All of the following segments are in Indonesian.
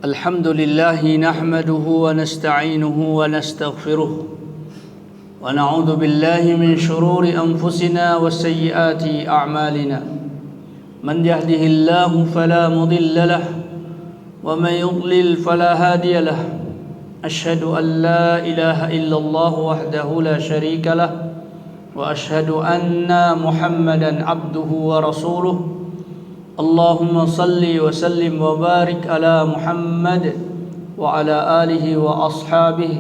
الحمد لله نحمده ونستعينه ونستغفره ونعوذ بالله من شرور أنفسنا وسيئات أعمالنا من يهده الله فلا مضل له ومن يضلل فلا هادي له أشهد أن لا إله إلا الله وحده لا شريك له وأشهد أن محمدا عبده ورسوله اللهم صل وسلم وبارك على محمد وعلى آله وأصحابه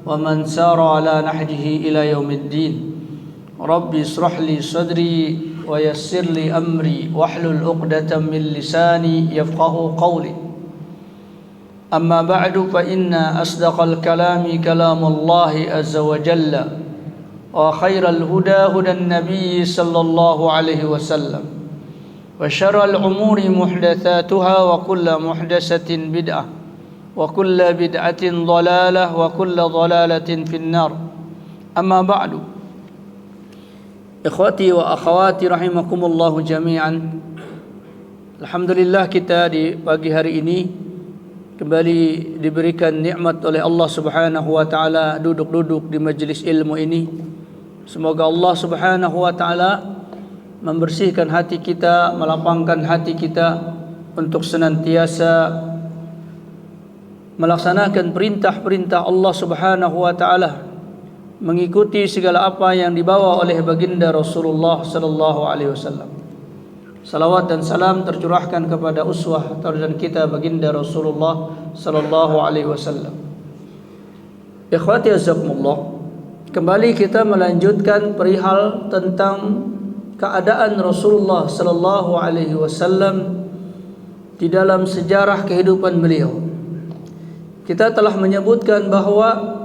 ومن سار على نهجه إلى يوم الدين رب اشرح لي صدري ويسر لي أمري واحلل عقدة من لساني يفقه قولي أما بعد فإن أصدق الكلام كلام الله عز وجل وخير الهدى هدى النبي صلى الله عليه وسلم وشر الأمور محدثاتها وكل محدثة بدعة وكل بدعة ضلالة وكل ضلالة في النار أما بعد إخوتي وأخواتي رحمكم الله جميعا. Alhamdulillah, kita di pagi hari ini kembali diberikan nikmat oleh Allah Subhanahu wa taala duduk-duduk di majelis ilmu ini. Semoga Allah Subhanahu wa taala membersihkan hati kita, melapangkan hati kita untuk senantiasa melaksanakan perintah-perintah Allah Subhanahu wa taala, mengikuti segala apa yang dibawa oleh baginda Rasulullah sallallahu alaihi wasallam. Salawat dan salam tercurahkan kepada uswah tauladan kita baginda Rasulullah sallallahu alaihi wasallam. Ikhwati azakumullah, kembali kita melanjutkan perihal tentang keadaan Rasulullah sallallahu alaihi wasallam di dalam sejarah kehidupan beliau. Kita telah menyebutkan bahwa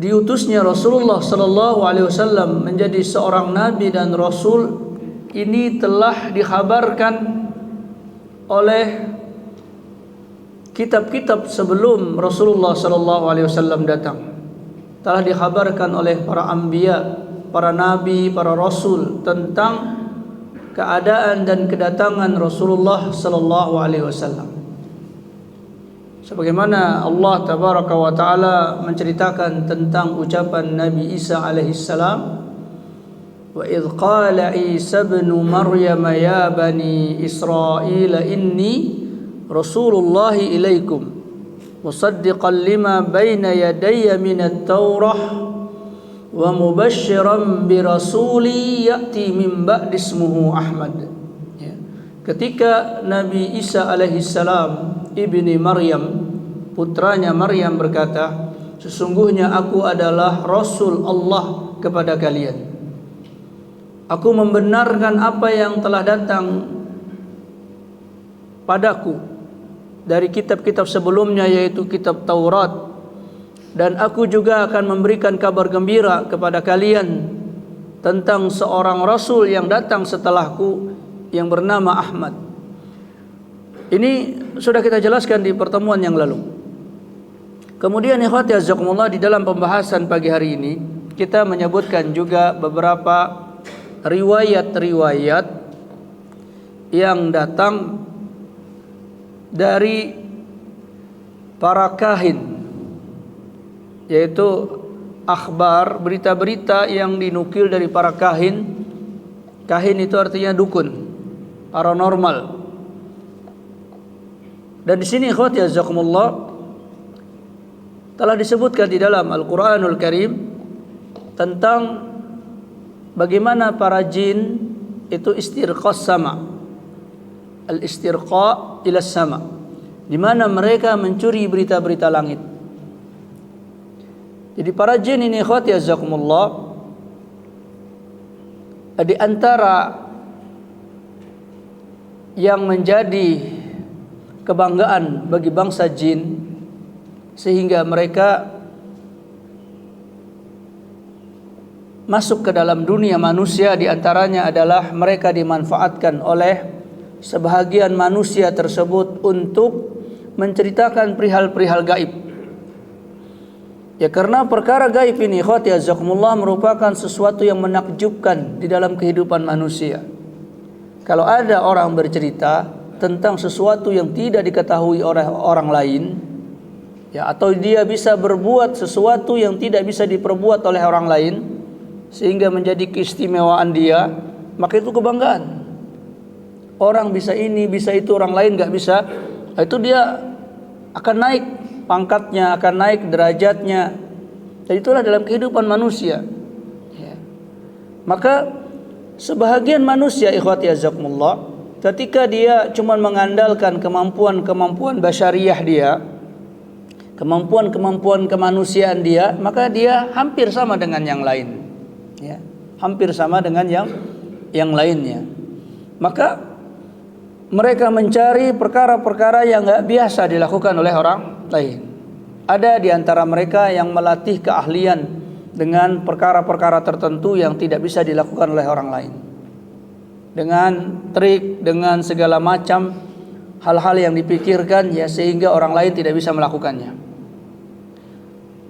diutusnya Rasulullah sallallahu alaihi wasallam menjadi seorang nabi dan rasul ini telah dikhabarkan oleh kitab-kitab sebelum Rasulullah sallallahu alaihi wasallam datang. Telah dikhabarkan oleh para anbiya, para nabi, para rasul tentang keadaan dan kedatangan Rasulullah sallallahu alaihi wasallam. Sebagaimana Allah tabaraka wa taala menceritakan tentang ucapan Nabi Isa alaihi salam, wa idz qala Isa ibn Maryam ya bani Israil inni Rasulullah ilaikum musaddiqan lima baina yadayya minat Taurah wa mubasysyiran bi rasuli ya'ti min ba'di ismuhu Ahmad. Ketika Nabi Isa alaihi salam ibni Maryam, putranya Maryam, berkata, sesungguhnya aku adalah Rasul Allah kepada kalian. Aku membenarkan apa yang telah datang padaku dari kitab-kitab sebelumnya, yaitu kitab Taurat. Dan aku juga akan memberikan kabar gembira kepada kalian tentang seorang Rasul yang datang setelahku yang bernama Ahmad. Ini sudah kita jelaskan di pertemuan yang lalu. Kemudian ikhwati azakumullah, di dalam pembahasan pagi hari ini kita menyebutkan juga beberapa riwayat-riwayat yang datang dari para kahin, yaitu akhbar, berita-berita yang dinukil dari para kahin. Kahin itu artinya dukun, paranormal. Dan di sini ikhwati azakumullah telah disebutkan di dalam Al-Qur'anul Karim tentang bagaimana para jin itu istirqas sama, al-istirqa ila sama, di mana mereka mencuri berita-berita langit. Jadi para jin ini ikhwati azakumullah, di antara yang menjadi kebanggaan bagi bangsa jin sehingga mereka masuk ke dalam dunia manusia, di antaranya adalah mereka dimanfaatkan oleh sebahagian manusia tersebut untuk menceritakan perihal-perihal gaib. Ya, karena perkara gaib ini ikhwati azakumullah merupakan sesuatu yang menakjubkan di dalam kehidupan manusia. Kalau ada orang bercerita tentang sesuatu yang tidak diketahui oleh orang lain, ya, atau dia bisa berbuat sesuatu yang tidak bisa diperbuat oleh orang lain sehingga menjadi keistimewaan dia, maka itu kebanggaan. Orang bisa ini, bisa itu, orang lain nggak bisa, itu dia akan naik pangkatnya, akan naik derajatnya. Dan itulah dalam kehidupan manusia, ya. Maka sebahagian manusia, ikhwati azakumullah, ketika dia cuma mengandalkan kemampuan-kemampuan basyariah dia, kemampuan-kemampuan kemanusiaan dia, maka dia hampir sama dengan yang lain, ya, hampir sama dengan yang lainnya. Maka mereka mencari perkara-perkara yang nggak biasa dilakukan oleh orang lain. Ada di antara mereka yang melatih keahlian dengan perkara-perkara tertentu yang tidak bisa dilakukan oleh orang lain, dengan trik, dengan segala macam hal-hal yang dipikirkan, ya, sehingga orang lain tidak bisa melakukannya.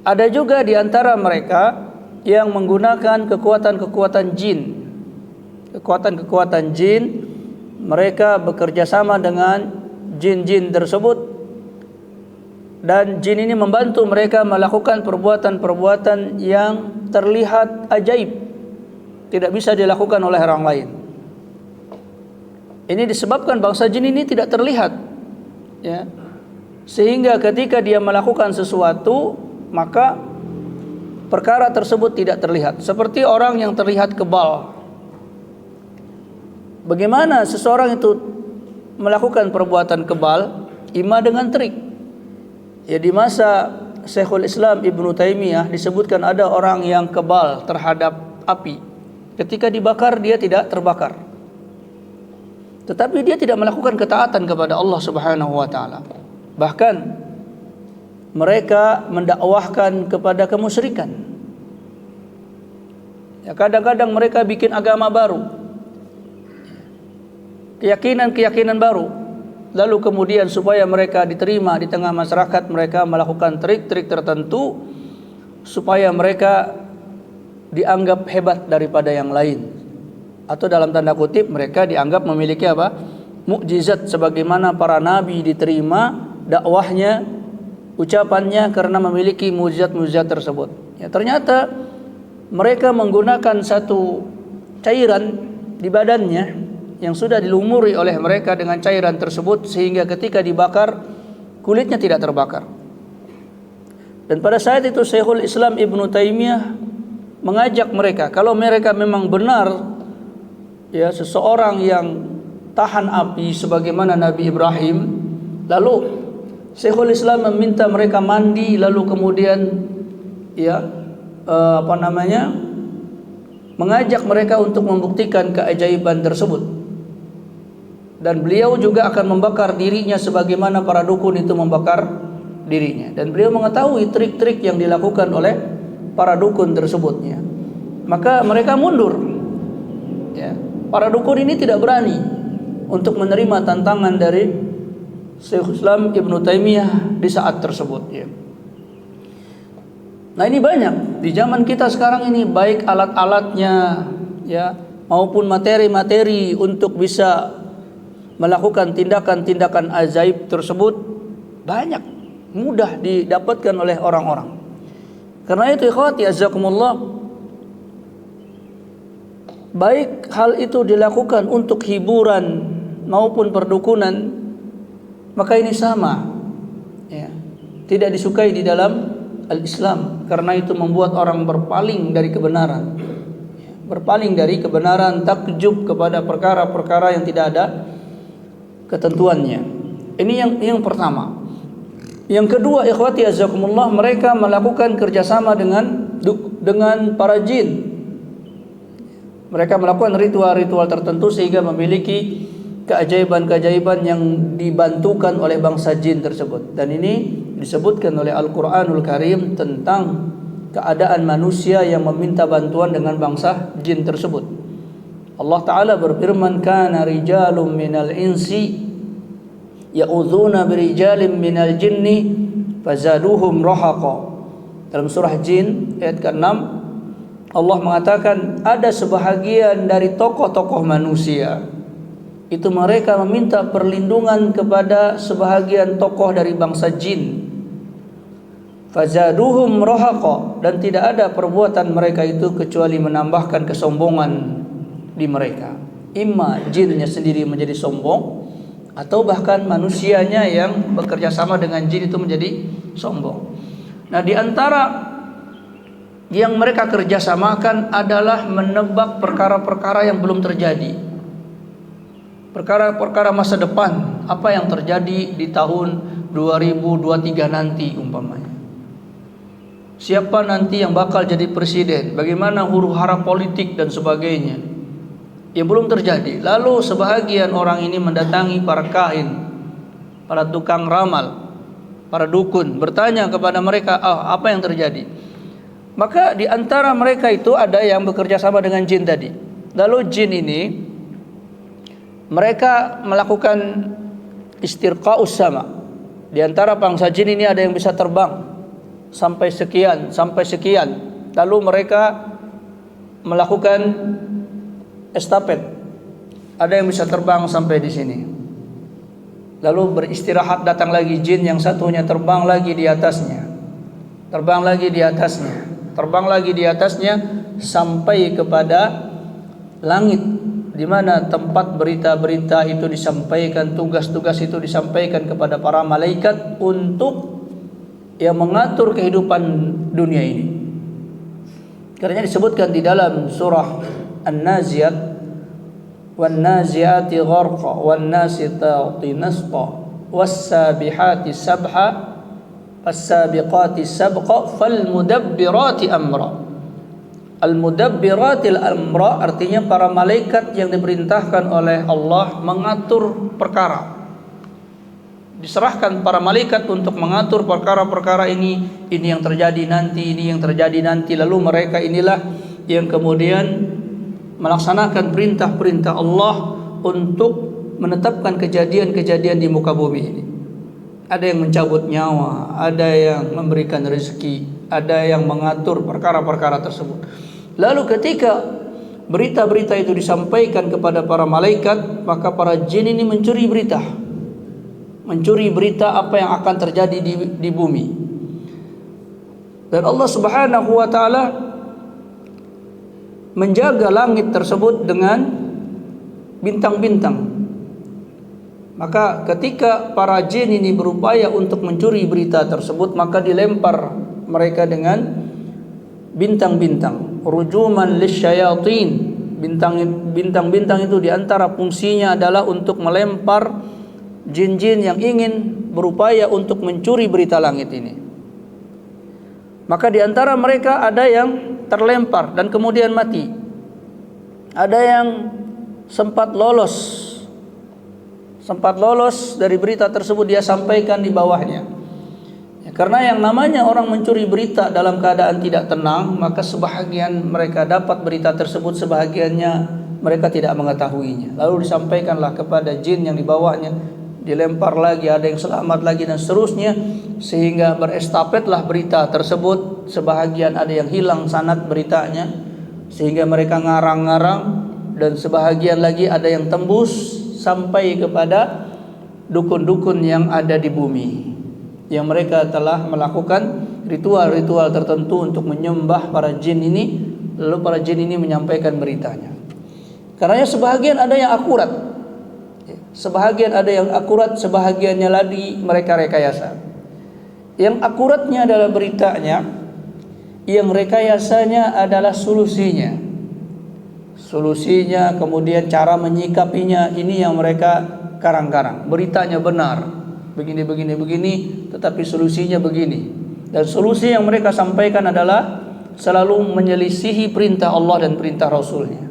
Ada juga di antara mereka yang menggunakan kekuatan-kekuatan jin. Kekuatan-kekuatan jin, mereka bekerja sama dengan jin-jin tersebut, dan jin ini membantu mereka melakukan perbuatan-perbuatan yang terlihat ajaib, tidak bisa dilakukan oleh orang lain. Ini disebabkan bangsa jin ini tidak terlihat, ya, sehingga ketika dia melakukan sesuatu, maka perkara tersebut tidak terlihat. Seperti orang yang terlihat kebal. Bagaimana seseorang itu melakukan perbuatan kebal? Ima dengan trik. Ya, di masa Syekhul Islam Ibnu Taimiyah disebutkan ada orang yang kebal terhadap api. Ketika dibakar dia tidak terbakar. Tetapi dia tidak melakukan ketaatan kepada Allah Subhanahu wa taala. Bahkan mereka mendakwahkan kepada kemusyrikan. Ya, kadang-kadang mereka bikin agama baru, keyakinan-keyakinan baru. Lalu kemudian supaya mereka diterima di tengah masyarakat, mereka melakukan trik-trik tertentu supaya mereka dianggap hebat daripada yang lain. Atau dalam tanda kutip mereka dianggap memiliki apa? Mukjizat, sebagaimana para nabi diterima dakwahnya, ucapannya karena memiliki mukjizat-mukjizat tersebut. Ya, ternyata mereka menggunakan satu cairan di badannya yang sudah dilumuri oleh mereka dengan cairan tersebut, sehingga ketika dibakar kulitnya tidak terbakar. Dan pada saat itu Syekhul Islam Ibnu Taimiyah mengajak mereka, kalau mereka memang benar, ya, seseorang yang tahan api sebagaimana Nabi Ibrahim, lalu Syekhul Islam meminta mereka mandi, lalu kemudian, ya, mengajak mereka untuk membuktikan keajaiban tersebut. Dan beliau juga akan membakar dirinya sebagaimana para dukun itu membakar dirinya. Dan beliau mengetahui trik-trik yang dilakukan oleh para dukun tersebutnya. Maka mereka mundur, ya. Para dukun ini tidak berani untuk menerima tantangan dari Syekhul Islam Ibnu Taimiyah di saat tersebut, ya. Nah, ini banyak di zaman kita sekarang ini, baik alat-alatnya, ya, maupun materi-materi untuk bisa melakukan tindakan-tindakan ajaib tersebut banyak, mudah didapatkan oleh orang-orang. Karena itu ikhwati azakumullah, baik hal itu dilakukan untuk hiburan maupun perdukunan, maka ini sama, ya, tidak disukai di dalam al-Islam, karena itu membuat orang berpaling dari kebenaran, berpaling dari kebenaran, takjub kepada perkara-perkara yang tidak ada ketentuannya. Ini yang pertama. Yang kedua, ikhwati azakumullah, mereka melakukan kerjasama dengan para jin. Mereka melakukan ritual-ritual tertentu sehingga memiliki keajaiban-keajaiban yang dibantukan oleh bangsa jin tersebut. Dan ini disebutkan oleh Al-Quranul Karim tentang keadaan manusia yang meminta bantuan dengan bangsa jin tersebut. Allah Ta'ala berfirman, kana rijalun minal insi ya'udhuna birijalin minal jinni fazaduhum rahaqa. Dalam surah Jin ayat ke-6, Allah mengatakan ada sebahagian dari tokoh-tokoh manusia itu mereka meminta perlindungan kepada sebahagian tokoh dari bangsa jin. Fazaduhum rahaqa, dan tidak ada perbuatan mereka itu kecuali menambahkan kesombongan di mereka. Imma jinnya sendiri menjadi sombong, atau bahkan manusianya yang bekerja sama dengan jin itu menjadi sombong. Nah, di antara yang mereka kerjasamakan adalah menebak perkara-perkara yang belum terjadi, perkara-perkara masa depan, apa yang terjadi di tahun 2023 nanti umpamanya. Siapa nanti yang bakal jadi presiden, bagaimana huru-hara politik dan sebagainya, yang belum terjadi. Lalu sebahagian orang ini mendatangi para kahin, para tukang ramal, para dukun, bertanya kepada mereka, apa yang terjadi? Maka di antara mereka itu ada yang bekerja sama dengan jin tadi. Lalu jin ini mereka melakukan istirqa'us sama. Di antara bangsa jin ini ada yang bisa terbang sampai sekian. Lalu mereka melakukan estafet. Ada yang bisa terbang sampai di sini. Lalu beristirahat, datang lagi jin yang satunya, terbang lagi di atasnya. Terbang lagi di atasnya. Terbang lagi di atasnya sampai kepada langit, di mana tempat berita-berita itu disampaikan, tugas-tugas itu disampaikan kepada para malaikat untuk yang mengatur kehidupan dunia ini. Karena disebutkan di dalam surah An-Nazi'at, wan-nazi'ati gharqa, wan-nasitati nasqa, was-sabihati sabha, fas-sabiqati sabqa, fal-mudabbirati amra. Al-mudabbiratil amra artinya para malaikat yang diperintahkan oleh Allah mengatur perkara. Diserahkan para malaikat untuk mengatur perkara-perkara ini yang terjadi nanti, ini yang terjadi nanti. Lalu mereka inilah yang kemudian melaksanakan perintah-perintah Allah untuk menetapkan kejadian-kejadian di muka bumi ini. Ada yang mencabut nyawa, ada yang memberikan rezeki, ada yang mengatur perkara-perkara tersebut. Lalu ketika berita-berita itu disampaikan kepada para malaikat, maka para jin ini mencuri berita apa yang akan terjadi di bumi. Dan Allah Subhanahu wa taala menjaga langit tersebut dengan bintang-bintang. Maka ketika para jin ini berupaya untuk mencuri berita tersebut, maka dilempar mereka dengan bintang-bintang, rujuman lisyayatin. Bintang-bintang itu diantara fungsinya adalah untuk melempar jin-jin yang ingin berupaya untuk mencuri berita langit ini. Maka diantara mereka ada yang terlempar dan kemudian mati. Ada yang sempat lolos dari berita tersebut, dia sampaikan di bawahnya. Karena yang namanya orang mencuri berita dalam keadaan tidak tenang, maka sebahagian mereka dapat berita tersebut, sebahagiannya mereka tidak mengetahuinya. Lalu disampaikanlah kepada jin yang di bawahnya, dilempar lagi, ada yang selamat lagi dan seterusnya, sehingga berestafetlah berita tersebut. Sebahagian ada yang hilang sanad beritanya sehingga mereka ngarang-ngarang, dan sebahagian lagi ada yang tembus sampai kepada dukun-dukun yang ada di bumi, yang mereka telah melakukan ritual-ritual tertentu untuk menyembah para jin ini. Lalu para jin ini menyampaikan beritanya. Karena sebahagian ada yang akurat, sebahagiannya lagi mereka rekayasa. Yang akuratnya adalah beritanya, yang rekayasanya adalah solusinya, kemudian cara menyikapinya, ini yang mereka karang-karang. Beritanya benar, begini, tetapi solusinya begini. Dan solusi yang mereka sampaikan adalah selalu menyelisihi perintah Allah dan perintah Rasulnya.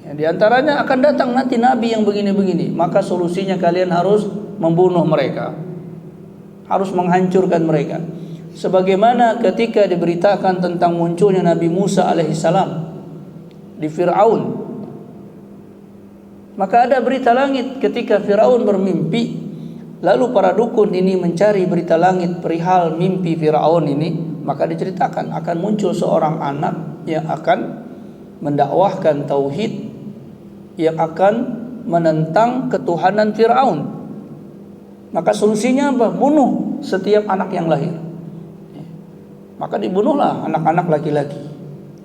Di antaranya akan datang nanti nabi yang begini-begini, maka solusinya kalian harus membunuh mereka, harus menghancurkan mereka. Sebagaimana ketika diberitakan tentang munculnya Nabi Musa alaihissalam di Fir'aun, maka ada berita langit ketika Fir'aun bermimpi. Lalu para dukun ini mencari berita langit perihal mimpi Fir'aun ini, maka diceritakan akan muncul seorang anak yang akan mendakwahkan tauhid, yang akan menentang ketuhanan Fir'aun. Maka solusinya apa? Bunuh setiap anak yang lahir. Maka dibunuhlah anak-anak laki-laki.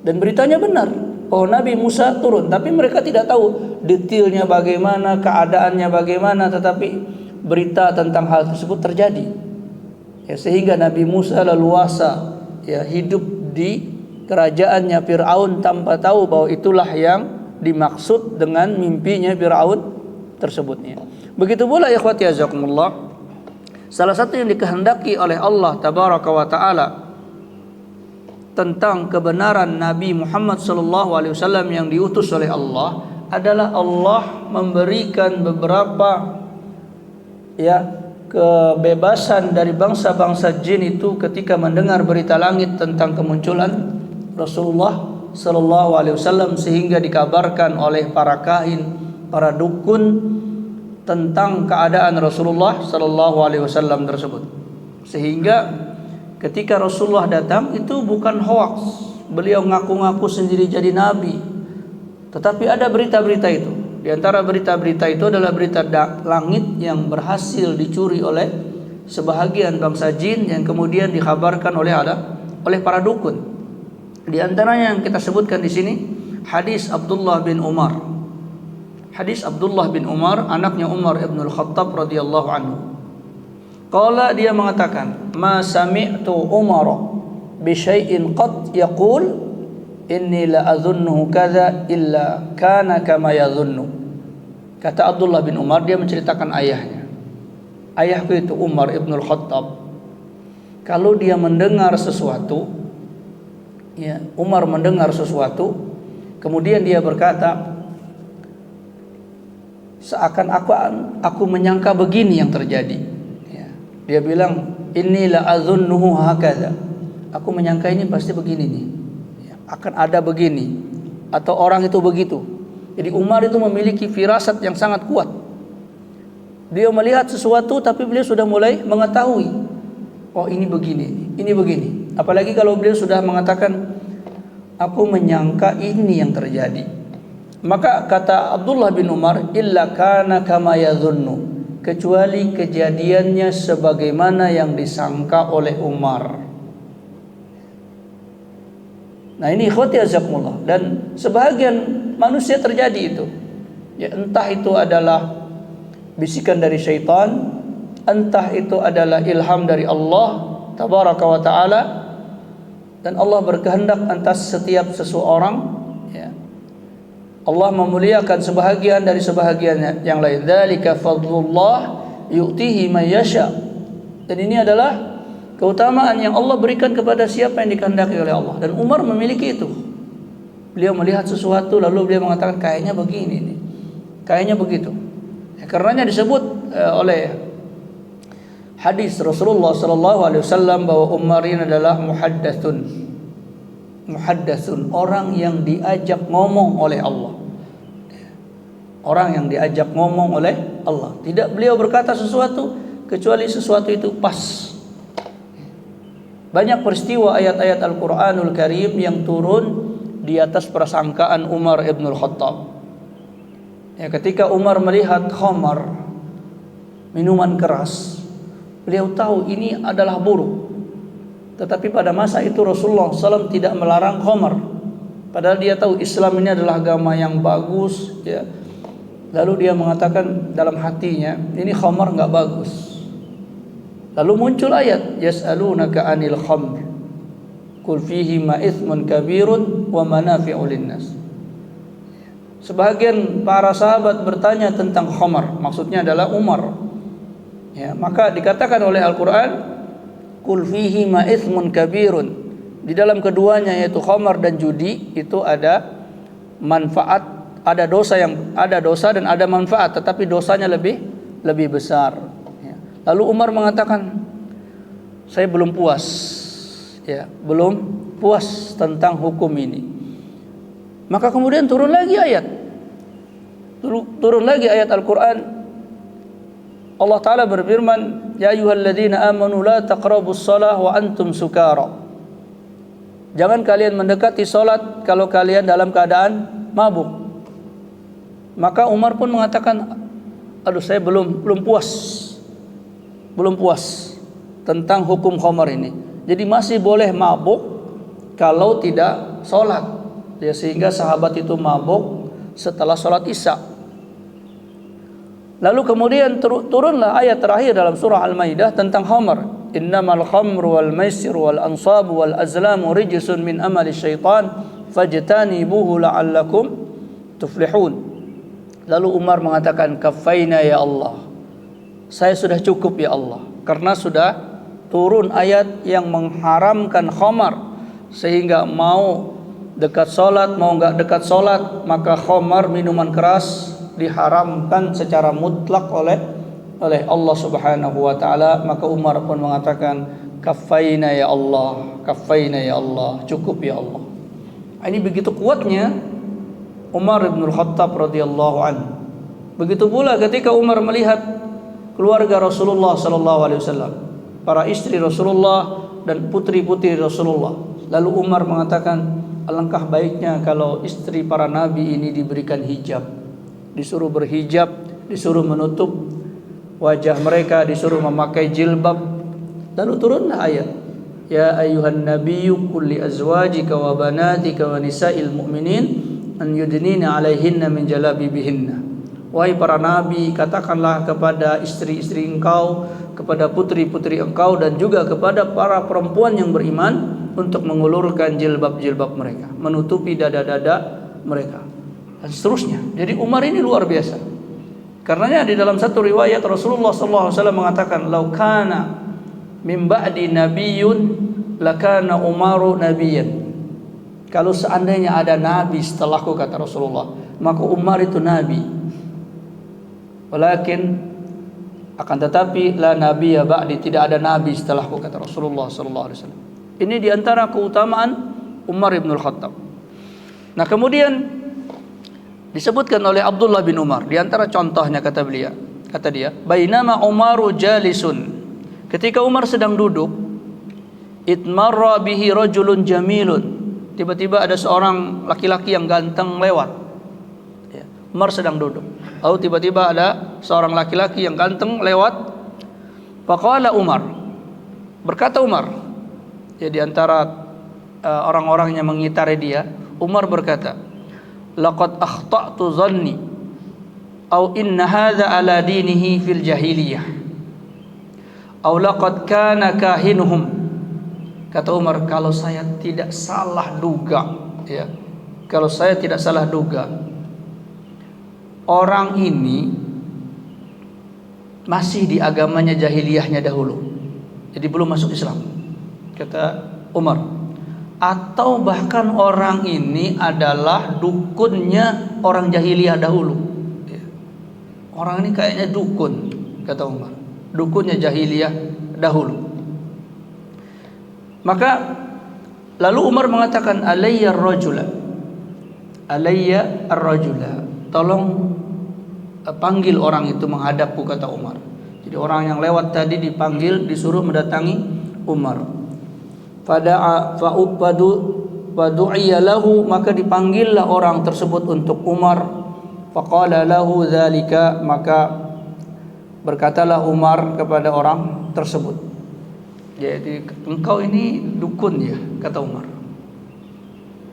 Dan beritanya benar, oh Nabi Musa turun, tapi mereka tidak tahu detailnya bagaimana, keadaannya bagaimana, tetapi berita tentang hal tersebut terjadi. Ya, sehingga Nabi Musa leluasa ya hidup di kerajaannya Fir'aun tanpa tahu bahwa itulah yang dimaksud dengan mimpinya Fir'aun tersebutnya. Begitu pula ikhwati azakumullah, salah satu yang dikehendaki oleh Allah tabaraka wa taala tentang kebenaran Nabi Muhammad SAW yang diutus oleh Allah adalah Allah memberikan beberapa ya kebebasan dari bangsa-bangsa jin itu ketika mendengar berita langit tentang kemunculan Rasulullah SAW, sehingga dikabarkan oleh para kahin, para dukun tentang keadaan Rasulullah SAW tersebut. Sehingga ketika Rasulullah datang itu bukan hoaks, beliau ngaku-ngaku sendiri jadi nabi, tetapi ada berita-berita itu. Di antara berita-berita itu adalah berita langit yang berhasil dicuri oleh sebahagian bangsa jin yang kemudian dikabarkan oleh para dukun. Di antaranya yang kita sebutkan di sini hadis Abdullah bin Umar. Hadis Abdullah bin Umar, anaknya Umar ibn al-Khattab radhiyallahu anhu. Qala, dia mengatakan, ma sami'tu Umar bi syai'in qad yaqul inni la adhunnuhu kadza illa kana kama yadhunnu. Kata Abdullah bin Umar, dia menceritakan ayahnya. Ayahku itu Umar ibn al-Khattab, kalau dia mendengar sesuatu, ya, Umar mendengar sesuatu, kemudian dia berkata, seakan aku menyangka begini yang terjadi. Ya. Dia bilang, inni la adhunnuhu hakadha. Aku menyangka ini pasti begini nih. Ya, akan ada begini atau orang itu begitu. Jadi Umar itu memiliki firasat yang sangat kuat. Dia melihat sesuatu tapi beliau sudah mulai mengetahui, oh ini begini, ini begini. Apalagi kalau beliau sudah mengatakan, aku menyangka ini yang terjadi. Maka kata Abdullah bin Umar, illa kana kama yadhunnu, kecuali kejadiannya sebagaimana yang disangka oleh Umar. Nah ini ikhwati azakumullah, dan sebahagian manusia terjadi itu. Ya, entah itu adalah bisikan dari syaitan, entah itu adalah ilham dari Allah tabaraka wa taala, dan Allah berkehendak atas setiap seseorang. Ya. Allah memuliakan sebahagian dari sebahagian yang lain. Dzalika fadlullah yu'tihi man yasha. Dan ini adalah keutamaan yang Allah berikan kepada siapa yang dikehendaki oleh Allah. Dan Umar memiliki itu. Beliau melihat sesuatu lalu beliau mengatakan, kayaknya begini nih, kayaknya begitu. Ya, karenanya disebut oleh hadis Rasulullah SAW bahwa Umar ini adalah muhaddatsun, orang yang diajak ngomong oleh Allah. Orang yang diajak ngomong oleh Allah. Tidak beliau berkata sesuatu kecuali sesuatu itu pas. Banyak peristiwa ayat-ayat Al-Quranul Karim yang turun di atas prasangkaan Umar ibn al-Khattab. Ya, ketika Umar melihat khamar, minuman keras, beliau tahu ini adalah buruk. Tetapi pada masa itu Rasulullah SAW tidak melarang khamar. Padahal dia tahu Islam ini adalah agama yang bagus. Ya. Lalu dia mengatakan dalam hatinya, ini khamar nggak bagus. Lalu muncul ayat, yas'alunaka 'anil khamr qul fihi ma ithmun kabirun wa manafi'u linnas. Sebagian para sahabat bertanya tentang khamar, maksudnya adalah Umar. Ya, maka dikatakan oleh Al-Qur'an, qul fihi ma ithmun kabirun. Di dalam keduanya yaitu khamar dan judi itu ada manfaat, ada dosa dan ada manfaat, tetapi dosanya lebih besar. Ya. Lalu Umar mengatakan, saya belum puas, ya, belum puas tentang hukum ini. Maka kemudian turun lagi ayat Al-Quran. Allah Ta'ala berfirman, ya ayyuhalladzina amanu la taqrabus shalah wa antum sukara. Jangan kalian mendekati salat kalau kalian dalam keadaan mabuk. Maka Umar pun mengatakan, aduh saya belum puas tentang hukum khamar ini. Jadi masih boleh mabuk kalau tidak sholat. Ya, sehingga sahabat itu mabuk setelah sholat isya. Lalu kemudian turunlah ayat terakhir dalam surah Al-Maidah tentang khamar. Innamal khamru wal maisir wal ansabu wal azlamu rijsun min amali syaitan fajtanibuhu la'allakum tuflihun. Lalu Umar mengatakan, kafaina ya Allah, saya sudah cukup ya Allah, karena sudah turun ayat yang mengharamkan khamar, sehingga mau dekat solat mau enggak dekat solat, maka khamar, minuman keras, diharamkan secara mutlak oleh Allah Subhanahu wa taala. Maka Umar pun mengatakan, kafaina ya Allah, kafaina ya Allah, cukup ya Allah. Ini begitu kuatnya Umar bin Khattab radhiyallahu anhu. Begitu pula ketika Umar melihat keluarga Rasulullah sallallahu alaihi wasallam, para istri Rasulullah dan putri-putri Rasulullah. Lalu Umar mengatakan, alangkah baiknya kalau istri para nabi ini diberikan hijab, disuruh berhijab, disuruh menutup wajah mereka, disuruh memakai jilbab. Lalu turunlah ayat, ya ayyuhan nabiyyu qul li azwajika wa banatika wa nisa'il mu'minin an yudnina 'alaihinna min jalabibihinna. Wahai para nabi, katakanlah kepada istri-istri engkau, kepada putri-putri engkau, dan juga kepada para perempuan yang beriman untuk mengulurkan jilbab-jilbab mereka, menutupi dada-dada mereka, dan seterusnya. Jadi Umar ini luar biasa. Karenanya di dalam satu riwayat Rasulullah sallallahu alaihi wasallam mengatakan, "Lau kana min ba'di nabiyyun lakana Umaru nabiyyan." Kalau seandainya ada nabi setelahku, kata Rasulullah, maka Umar itu nabi. Walakin akan tetapi la nabiyya ba'di, tidak ada nabi setelahku, kata Rasulullah sallallahu alaihi wasallam. Ini diantara keutamaan Umar bin Khattab. Nah, kemudian disebutkan oleh Abdullah bin Umar, diantara contohnya kata dia, bainama Umaru jalisun, ketika Umar sedang duduk, itmarra bihi rajulun jamilun, tiba-tiba ada seorang laki-laki yang ganteng lewat. Ya, Umar sedang duduk, lalu tiba-tiba ada seorang laki-laki yang ganteng lewat. Faqala Umar, berkata Umar, ya, di antara orang-orang yang mengitari dia, Umar berkata, laqad akhta'tu dhanni aw inna hadha ala dinihi fil jahiliyah aw laqad kana kahinuhum. Kata Umar, kalau saya tidak salah duga, ya, kalau saya tidak salah duga, orang ini masih di agamanya jahiliyahnya dahulu, jadi belum masuk Islam, kata Umar. Atau bahkan orang ini adalah dukunnya orang jahiliyah dahulu. Orang ini kayaknya dukun, kata Umar, dukunnya jahiliyah dahulu. Maka lalu Umar mengatakan, alayya ar-rajula, tolong panggil orang itu menghadapku, kata Umar. Jadi orang yang lewat tadi dipanggil, disuruh mendatangi Umar. Fadu'iya lahu, maka dipanggillah orang tersebut untuk Umar. Faqala lahu dzalika, maka berkatalah Umar kepada orang tersebut, jadi engkau ini dukun ya, kata Umar.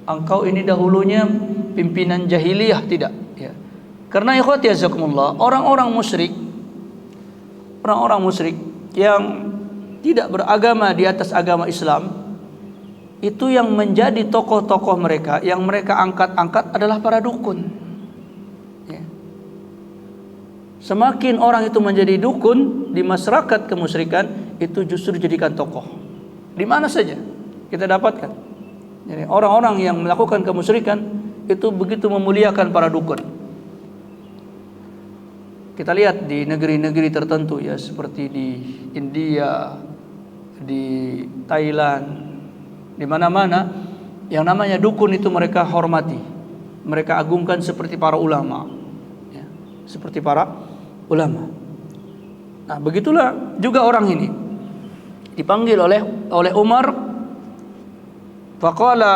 Engkau ini dahulunya pimpinan jahiliyah, tidak? Ya. Karena ikhwati azakumullah, orang-orang musyrik yang tidak beragama di atas agama Islam, itu yang menjadi tokoh-tokoh mereka, yang mereka angkat-angkat adalah para dukun. Ya. Semakin orang itu menjadi dukun di masyarakat kemusyrikan, itu justru dijadikan tokoh. Di mana saja kita dapatkan. Jadi orang-orang yang melakukan kemusyrikan itu begitu memuliakan para dukun. Kita lihat di negeri-negeri tertentu, ya, seperti di India, di Thailand, di mana-mana yang namanya dukun itu mereka hormati, mereka agungkan seperti para ulama, ya, seperti para ulama. Nah, begitulah juga orang ini dipanggil oleh Umar. Faqala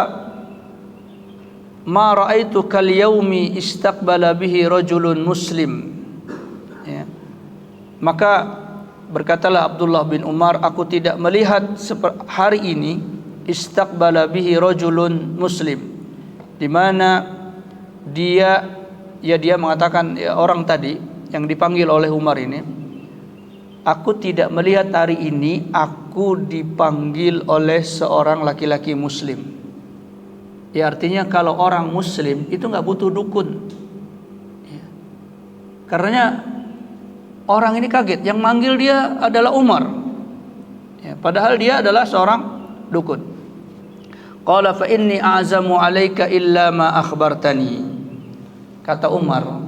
ma ra'aitu kal yaumi istaqbala bihi rajulun muslim. Ya. Maka berkatalah Abdullah bin Umar, aku tidak melihat hari ini istaqbala bihi rajulun muslim, di mana dia mengatakan, ya, orang tadi yang dipanggil oleh Umar ini, aku tidak melihat hari ini aku dipanggil oleh seorang laki-laki muslim. Ya, artinya kalau orang muslim itu nggak butuh dukun. Ya. Karena orang ini kaget, yang manggil dia adalah Umar. Ya, padahal dia adalah seorang dukun. Qala fa inni a'zamu 'alaika illa ma akhbartani. Kata Umar,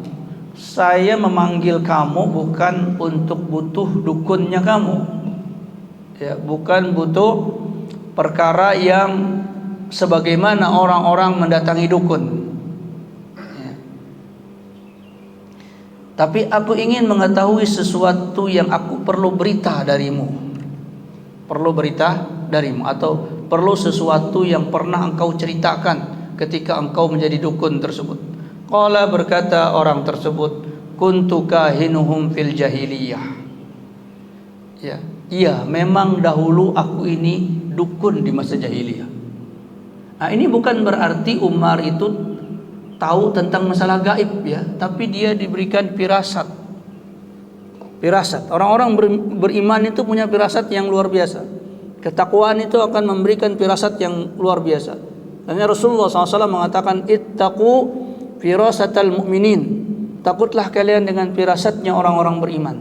saya memanggil kamu bukan untuk butuh dukunnya kamu. Ya, bukan butuh perkara yang sebagaimana orang-orang mendatangi dukun. Ya. Tapi aku ingin mengetahui sesuatu yang aku perlu berita darimu. Perlu berita darimu, atau perlu sesuatu yang pernah engkau ceritakan ketika engkau menjadi dukun tersebut. Qala, berkata orang tersebut, kuntu kahinuhum fil jahiliyah. Ya, iya, memang dahulu aku ini dukun di masa jahiliyah. Nah, ini bukan berarti Umar itu tahu tentang masalah gaib, ya, tapi dia diberikan firasat. Firasat. Orang-orang beriman itu punya firasat yang luar biasa. Ketakwaan itu akan memberikan firasat yang luar biasa. Karena Rasulullah SAW mengatakan, ittaqu firasatal mu'minin. Takutlah kalian dengan firasatnya orang-orang beriman.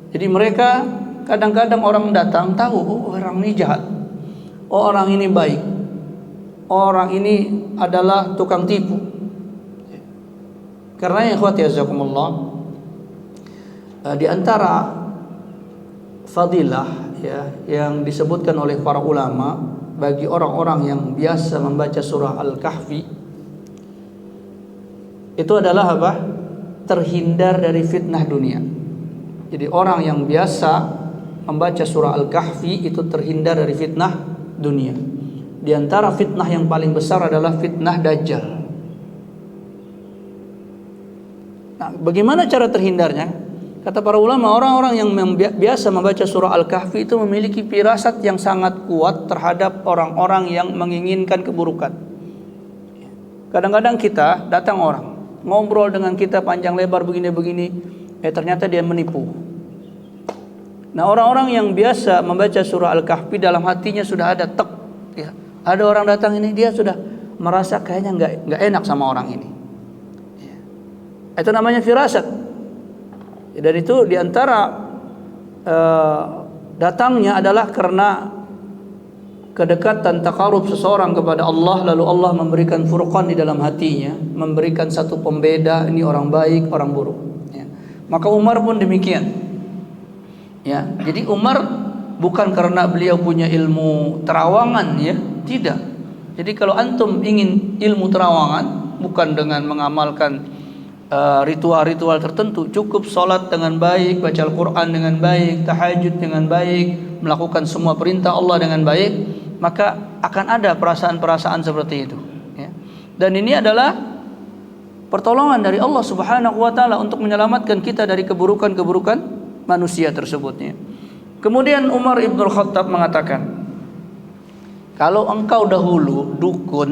Jadi mereka kadang-kadang orang datang tahu, oh, orang ini jahat, oh, orang ini baik, orang ini adalah tukang tipu. Karena ikhwati jazakumullah, di antara fadilah, ya, yang disebutkan oleh para ulama bagi orang-orang yang biasa membaca surah Al-Kahfi, itu adalah apa? Terhindar dari fitnah dunia. Jadi orang yang biasa membaca surah Al-Kahfi itu terhindar dari fitnah dunia. Di antara fitnah yang paling besar adalah fitnah Dajjal. Nah, bagaimana cara terhindarnya? Kata para ulama, orang-orang yang biasa membaca surah Al-Kahfi itu memiliki firasat yang sangat kuat terhadap orang-orang yang menginginkan keburukan. Kadang-kadang kita datang orang ngobrol dengan kita panjang lebar begini-begini, ternyata dia menipu. Nah, orang-orang yang biasa membaca surah Al-Kahfi dalam hatinya sudah ada tek, ya. Ada orang datang ini, dia sudah merasa kayaknya nggak enak sama orang ini. Ya. Itu namanya firasat. Ya, dari itu diantara datangnya adalah karena kedekatan takarub seseorang kepada Allah, lalu Allah memberikan furqan di dalam hatinya, memberikan satu pembeda, ini orang baik, orang buruk. Ya. Maka Umar pun demikian. Ya, jadi Umar bukan karena beliau punya ilmu terawangan, ya, tidak. Jadi kalau antum ingin ilmu terawangan, bukan dengan mengamalkan ritual-ritual tertentu, cukup sholat dengan baik, baca Al-Quran dengan baik, tahajud dengan baik, melakukan semua perintah Allah dengan baik, maka akan ada perasaan-perasaan seperti itu, ya. Dan ini adalah pertolongan dari Allah Subhanahu wa taala untuk menyelamatkan kita dari keburukan-keburukan manusia tersebutnya. Kemudian Umar Ibn Khattab mengatakan, kalau engkau dahulu dukun,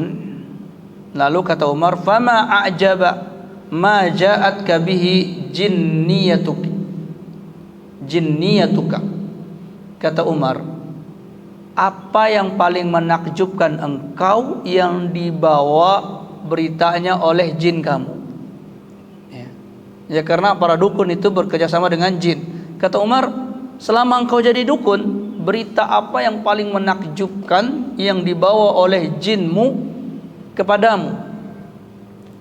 lalu kata Umar, fama a'jaba ma ja'atka bihi jinniyatuka. Kata Umar, apa yang paling menakjubkan engkau yang dibawa beritanya oleh jin kamu? Ya, karena para dukun itu bekerjasama dengan jin. Kata Umar, selama engkau jadi dukun, berita apa yang paling menakjubkan yang dibawa oleh jinmu kepadamu?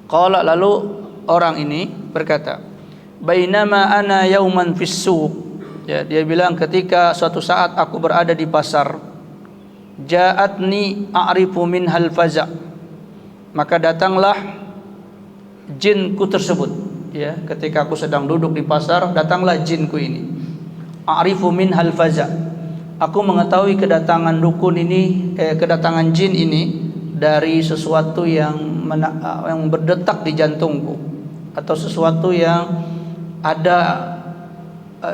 Qala, lalu orang ini berkata, bainama ana yauman fis suq. Ya, dia bilang, ketika suatu saat aku berada di pasar, ja'atni a'rifu minhal faza. Maka datanglah jinku tersebut. Ya, ketika aku sedang duduk di pasar, datanglah jinku ini. A'rifu minhal faza. Aku mengetahui kedatangan dukun ini, kedatangan jin ini dari sesuatu yang berdetak di jantungku, atau sesuatu yang ada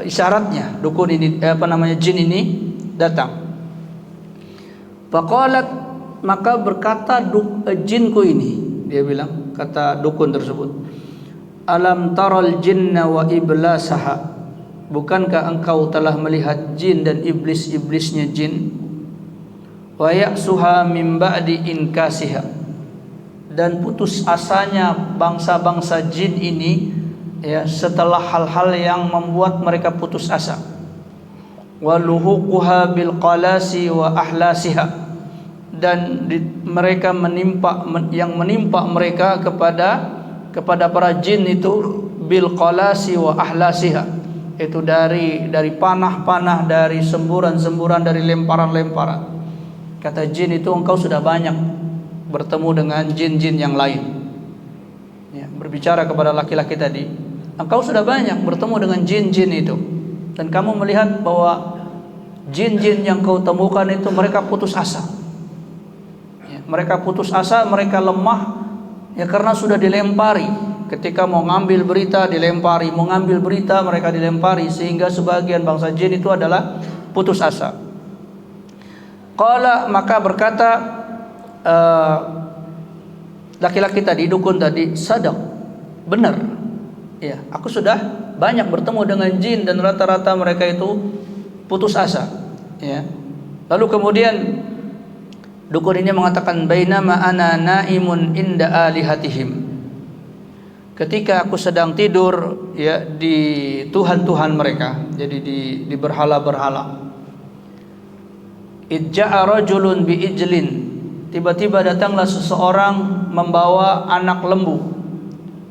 isyaratnya dukun ini jin ini datang. Faqalat, maka berkata jinku ini, dia bilang, kata dukun tersebut, alam taral jinna wa iblasaha, bukankah engkau telah melihat jin dan iblis-iblisnya jin? Wa ya'suha min ba'di inkasiha, dan putus asanya bangsa-bangsa jin ini ya setelah hal-hal yang membuat mereka putus asa. Wa luhuquha bil qalasi wa ahlasiha, dan mereka menimpa mereka kepada para jin itu bil qalasi wa ahlasiha, itu dari panah-panah, dari semburan-semburan, dari lemparan-lemparan. Kata jin itu, engkau sudah banyak bertemu dengan jin-jin yang lain. Ya, berbicara kepada laki-laki tadi, engkau sudah banyak bertemu dengan jin-jin itu, dan kamu melihat bahwa jin-jin yang kau temukan itu mereka putus asa. Mereka putus asa, mereka lemah, ya karena sudah dilempari. Ketika mau ngambil berita dilempari, mau ngambil berita mereka dilempari, sehingga sebagian bangsa jin itu adalah putus asa. Qala, maka berkata laki-laki tadi, dukun tadi, sadaq, benar. Ya, aku sudah banyak bertemu dengan jin dan rata-rata mereka itu putus asa. Ya. Lalu kemudian dukun ini mengatakan, bainama ana naimun inda alihatihim, ketika aku sedang tidur ya di tuhan-tuhan mereka, jadi di berhala-berhala. Idja'a rajulun bi ijlin, tiba-tiba datanglah seseorang membawa anak lembu.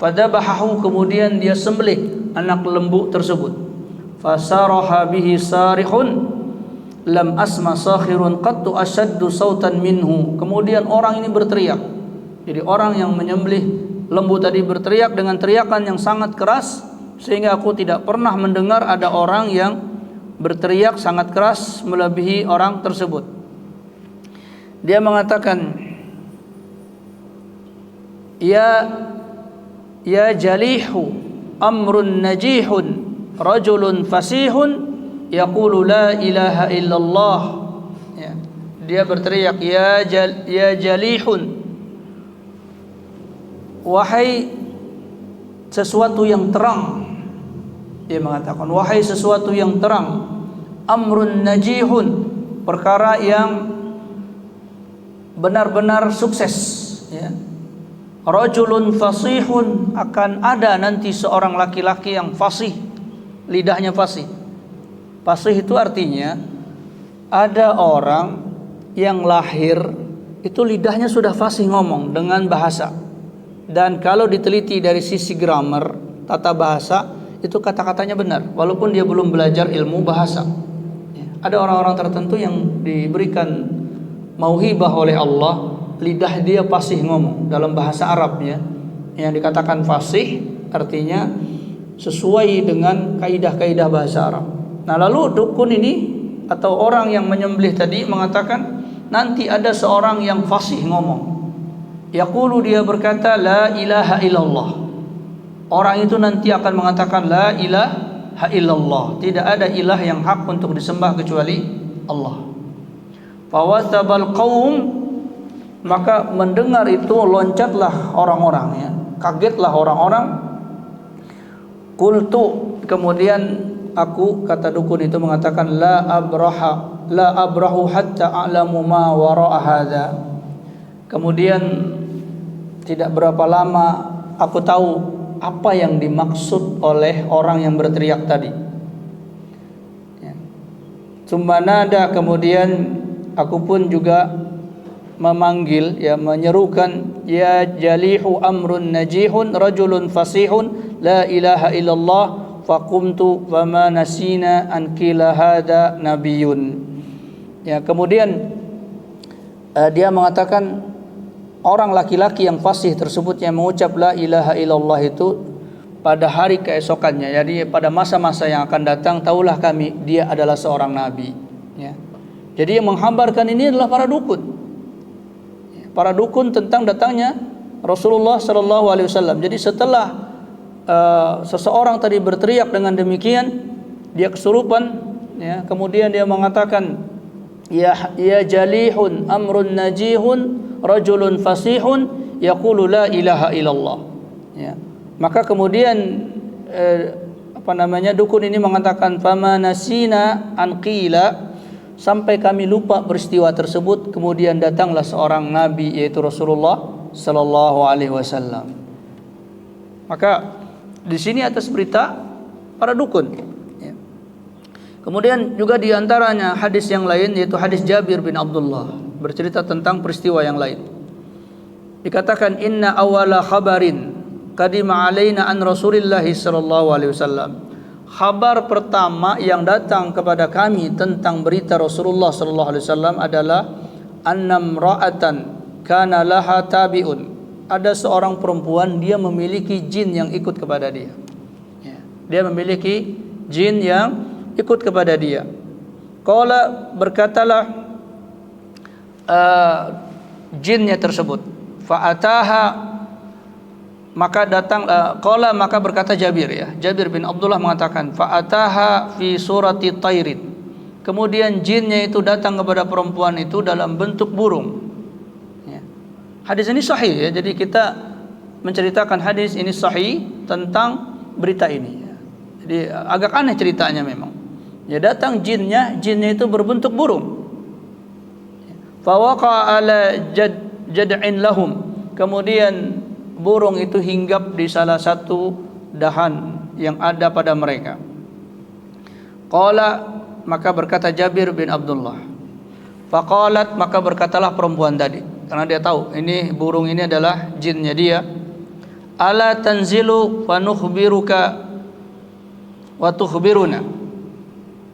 Fadabahahu, kemudian dia sembelih anak lembu tersebut. Fasaraha bihi sarihun lam asma sakhirun qattu ashaddu sautan minhu. Kemudian orang ini berteriak. Jadi orang yang menyembelih lembu tadi berteriak dengan teriakan yang sangat keras, sehingga aku tidak pernah mendengar ada orang yang berteriak sangat keras melebihi orang tersebut. Dia mengatakan, ya jalihu amrun najihun rajulun fasihun yaqulu la ilaha illallah. Ya. Dia berteriak, ya jalihun, wahai sesuatu yang terang. Dia mengatakan, wahai sesuatu yang terang, amrun najihun, perkara yang benar-benar sukses, ya. Rajulun fasihun, akan ada nanti seorang laki-laki yang fasih, lidahnya fasih. Fasih itu artinya ada orang yang lahir itu lidahnya sudah fasih ngomong dengan bahasa. Dan kalau diteliti dari sisi grammar, tata bahasa, itu kata-katanya benar walaupun dia belum belajar ilmu bahasa. Ada orang-orang tertentu yang diberikan mauhibah oleh Allah, lidah dia fasih ngomong dalam bahasa Arabnya. Yang dikatakan fasih artinya sesuai dengan kaidah-kaidah bahasa Arab. Nah, lalu dukun ini atau orang yang menyembelih tadi mengatakan, nanti ada seorang yang fasih ngomong. Yaqulu, dia berkata, la ilaha illallah. Orang itu nanti akan mengatakan la ilaha illallah, tidak ada ilah yang hak untuk disembah kecuali Allah. Fawathabal qaum, maka mendengar itu loncatlah orang-orang, ya. Kagetlah orang-orang. Qultu, kemudian aku, kata dukun itu mengatakan, la abrahu hatta a'lamu ma wara'a hadza. Kemudian tidak berapa lama aku tahu apa yang dimaksud oleh orang yang berteriak tadi. Summanada, kemudian aku pun juga memanggil, ya, menyerukan, ya jalihu amrun najihun rajulun fasihun la ilaha illallah faqumtu fama nasina an qila hada nabiyun. Ya, kemudian dia mengatakan, orang laki-laki yang fasih tersebut yang mengucap la ilaha illallah itu pada hari keesokannya, jadi pada masa-masa yang akan datang, taulah kami dia adalah seorang nabi, ya. Jadi yang menghambarkan ini adalah para dukun. para dukun tentang datangnya Rasulullah sallallahu alaihi wasallam. Jadi setelah seseorang tadi berteriak dengan demikian, dia kesurupan, ya, kemudian dia mengatakan, ya jalihun amrun najihun rajulun fasihun yaqulu la ilaha illallah, ya. Maka kemudian dukun ini mengatakan, fama nasina an qila, sampai kami lupa peristiwa tersebut. Kemudian datanglah seorang nabi, yaitu Rasulullah sallallahu alaihi wasallam. Maka di sini atas berita para dukun, ya. Kemudian juga di antaranya hadis yang lain, yaitu hadis Jabir bin Abdullah, bercerita tentang peristiwa yang lain. Dikatakan, inna awala khabarin qadima alaina an Rasulillah sallallahu alaihi wasallam. Khabar pertama yang datang kepada kami tentang berita Rasulullah sallallahu alaihi wasallam adalah annam ra'atan kana laha tabi'un. Ada seorang perempuan, dia memiliki jin yang ikut kepada dia, ya. Dia memiliki jin yang ikut kepada dia. Qala, berkatalah jinnya tersebut, fa'ataha, maka datang, qala, maka berkata Jabir, ya, Jabir bin Abdullah mengatakan, fa'ataha fi surati tairin. Kemudian jinnya itu datang kepada perempuan itu dalam bentuk burung. Hadis ini sahih, ya. Jadi kita menceritakan hadis ini sahih tentang berita ini, ya. Jadi agak aneh ceritanya memang. Ya, datang jinnya itu berbentuk burung. Fawaqa ala jad'in lahum. Kemudian burung itu hinggap di salah satu dahan yang ada pada mereka. Qala, maka berkata Jabir bin Abdullah. Faqalat, maka berkatalah perempuan tadi, karena dia tahu ini burung ini adalah jinnya dia. Ala tanzilu wa nukhbiruka wa tukhbiruna.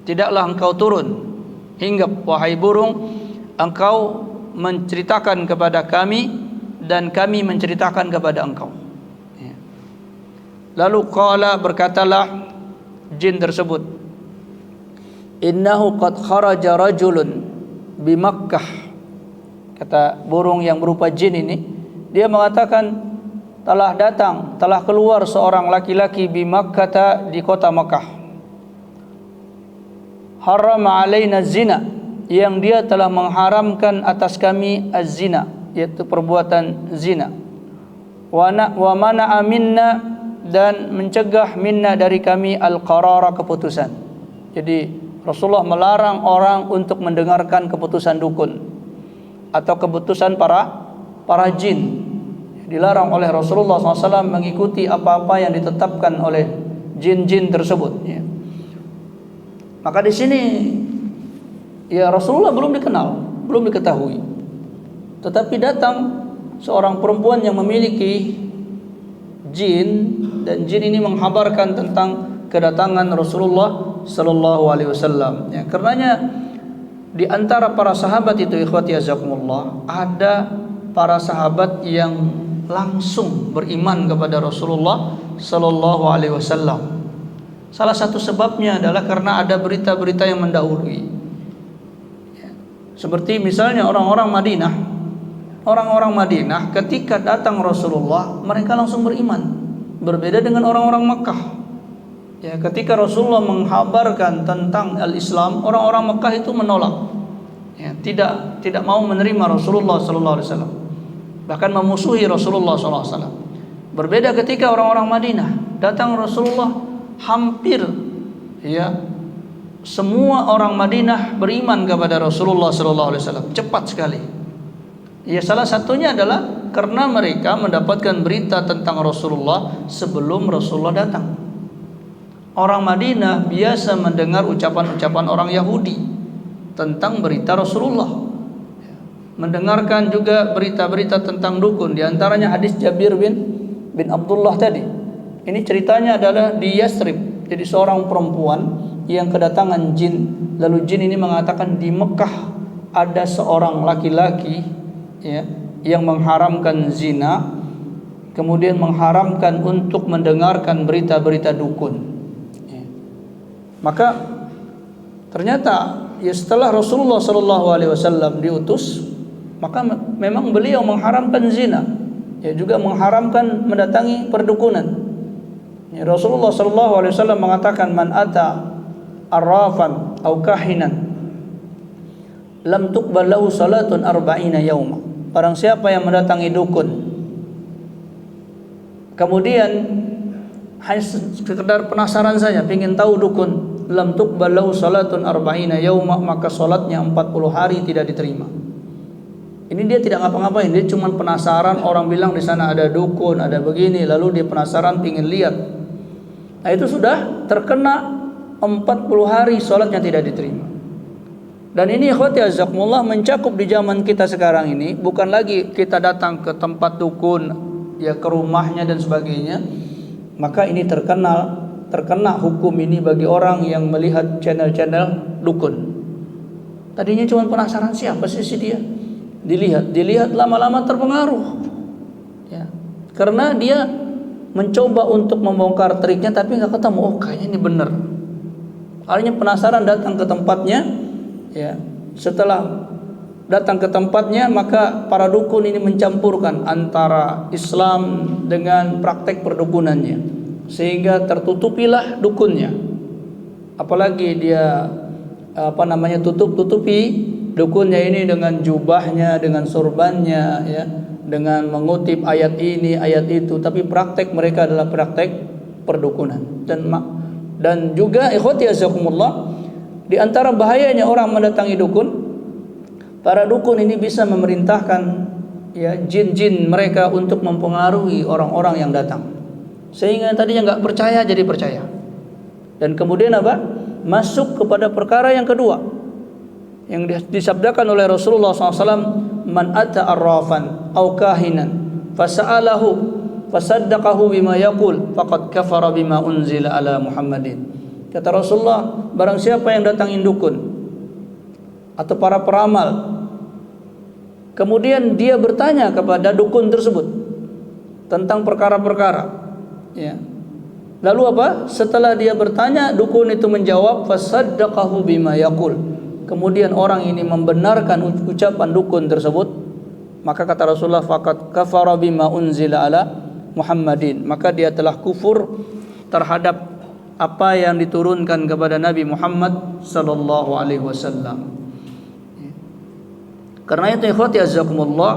Tidaklah engkau turun, hinggap wahai burung, engkau menceritakan kepada kami dan kami menceritakan kepada engkau. Lalu qala, berkatalah jin tersebut, innahu qad kharaja rajulun bi Makkah. Kata burung yang berupa jin ini, dia mengatakan, telah keluar seorang laki-laki bi Makkah, di kota Makkah. Haram alaina zina, yang dia telah mengharamkan atas kami az-zina, yaitu perbuatan zina. Wa mana'a minna, dan mencegah minna, dari kami, al-qarara, keputusan. Jadi Rasulullah melarang orang untuk mendengarkan keputusan dukun atau keputusan para jin. Dilarang oleh Rasulullah SAW mengikuti apa-apa yang ditetapkan oleh jin-jin tersebut, ya. Maka di sini, ya, Rasulullah belum dikenal, belum diketahui. Tetapi datang seorang perempuan yang memiliki jin, dan jin ini menghabarkan tentang kedatangan Rasulullah sallallahu alaihi wasallam, ya. Karenanya di antara para sahabat itu, ikhwati azakumullah, ada para sahabat yang langsung beriman kepada Rasulullah sallallahu alaihi wasallam. Salah satu sebabnya adalah karena ada berita-berita yang mendahului, ya. Seperti misalnya orang-orang Madinah. Orang-orang Madinah ketika datang Rasulullah, mereka langsung beriman. Berbeda dengan orang-orang Makkah. Ya, ketika Rasulullah menghabarkan tentang al-Islam, orang-orang Makkah itu menolak, ya, tidak mau menerima Rasulullah sallallahu alaihi wasallam, bahkan memusuhi Rasulullah sallallahu alaihi wasallam. Berbeda ketika orang-orang Madinah datang Rasulullah, hampir, ya, semua orang Madinah beriman kepada Rasulullah sallallahu alaihi wasallam, cepat sekali. Ya, salah satunya adalah karena mereka mendapatkan berita tentang Rasulullah sebelum Rasulullah datang. Orang Madinah biasa mendengar ucapan-ucapan orang Yahudi tentang berita Rasulullah, mendengarkan juga berita-berita tentang dukun. Di antaranya hadis Jabir bin Abdullah tadi. Ini ceritanya adalah di Yasrib. Jadi seorang perempuan yang kedatangan jin, lalu jin ini mengatakan di Mekah ada seorang laki-laki, ya, yang mengharamkan zina, kemudian mengharamkan untuk mendengarkan berita-berita dukun. Maka ternyata, ya, setelah Rasulullah sallallahu alaihi wasallam diutus, maka memang beliau mengharamkan zina, ya, juga mengharamkan mendatangi perdukunan. Ya, Rasulullah SAW mengatakan, man ata arrafan au kahinan lam tuqbal lahu salatun arba'ina yauma. Barang siapa yang mendatangi dukun, kemudian hanya sekedar penasaran saja, ingin tahu dukun, lam tuqbal lahu salatun arba'ina yauma, maka salatnya 40 hari tidak diterima. Ini dia tidak ngapa-ngapain, dia cuma penasaran, orang bilang di sana ada dukun, ada begini, lalu dia penasaran, ingin lihat. Nah, itu sudah terkena 40 hari salatnya tidak diterima. Dan ini ikhwati azakumullah mencakup di zaman kita sekarang ini, bukan lagi kita datang ke tempat dukun, ya, ke rumahnya dan sebagainya. Maka ini terkena hukum ini bagi orang yang melihat channel-channel dukun. Tadinya cuma penasaran, siapa sih dia? Dilihat lama-lama terpengaruh. Ya. Karena dia mencoba untuk membongkar triknya tapi nggak ketemu. Oh, kayaknya ini benar. Akhirnya penasaran, datang ke tempatnya. Ya. Setelah datang ke tempatnya, maka para dukun ini mencampurkan antara Islam dengan praktek perdukunannya, sehingga tertutupilah dukunnya. Apalagi dia tutupi dukunnya ini dengan jubahnya, dengan sorbannya, ya, dengan mengutip ayat ini, ayat itu, tapi praktek mereka adalah praktek perdukunan. Dan juga ikhwati azakumullah, di antara bahayanya orang mendatangi dukun, para dukun ini bisa memerintahkan, ya, jin-jin mereka untuk mempengaruhi orang-orang yang datang, sehingga yang tadinya nggak percaya jadi percaya. Dan kemudian apa? Masuk kepada perkara yang kedua yang disabdakan oleh Rasulullah SAW, man ata arrafan au kahinan fasa'alahu fasaddaqahu bima yaqul faqad kafara bima unzila ala Muhammadin. Kata Rasulullah, barang siapa yang datangin dukun atau para peramal, kemudian dia bertanya kepada dukun tersebut tentang perkara-perkara, ya. Lalu apa? Setelah dia bertanya, dukun itu menjawab, fasaddaqahu bima yaqul. Kemudian orang ini membenarkan ucapan dukun tersebut, maka kata Rasulullah, faqad kafara bima unzila ala Muhammadin. Maka dia telah kufur terhadap apa yang diturunkan kepada Nabi Muhammad sallallahu alaihi wasallam. Karena itu ikhwati azakumullah,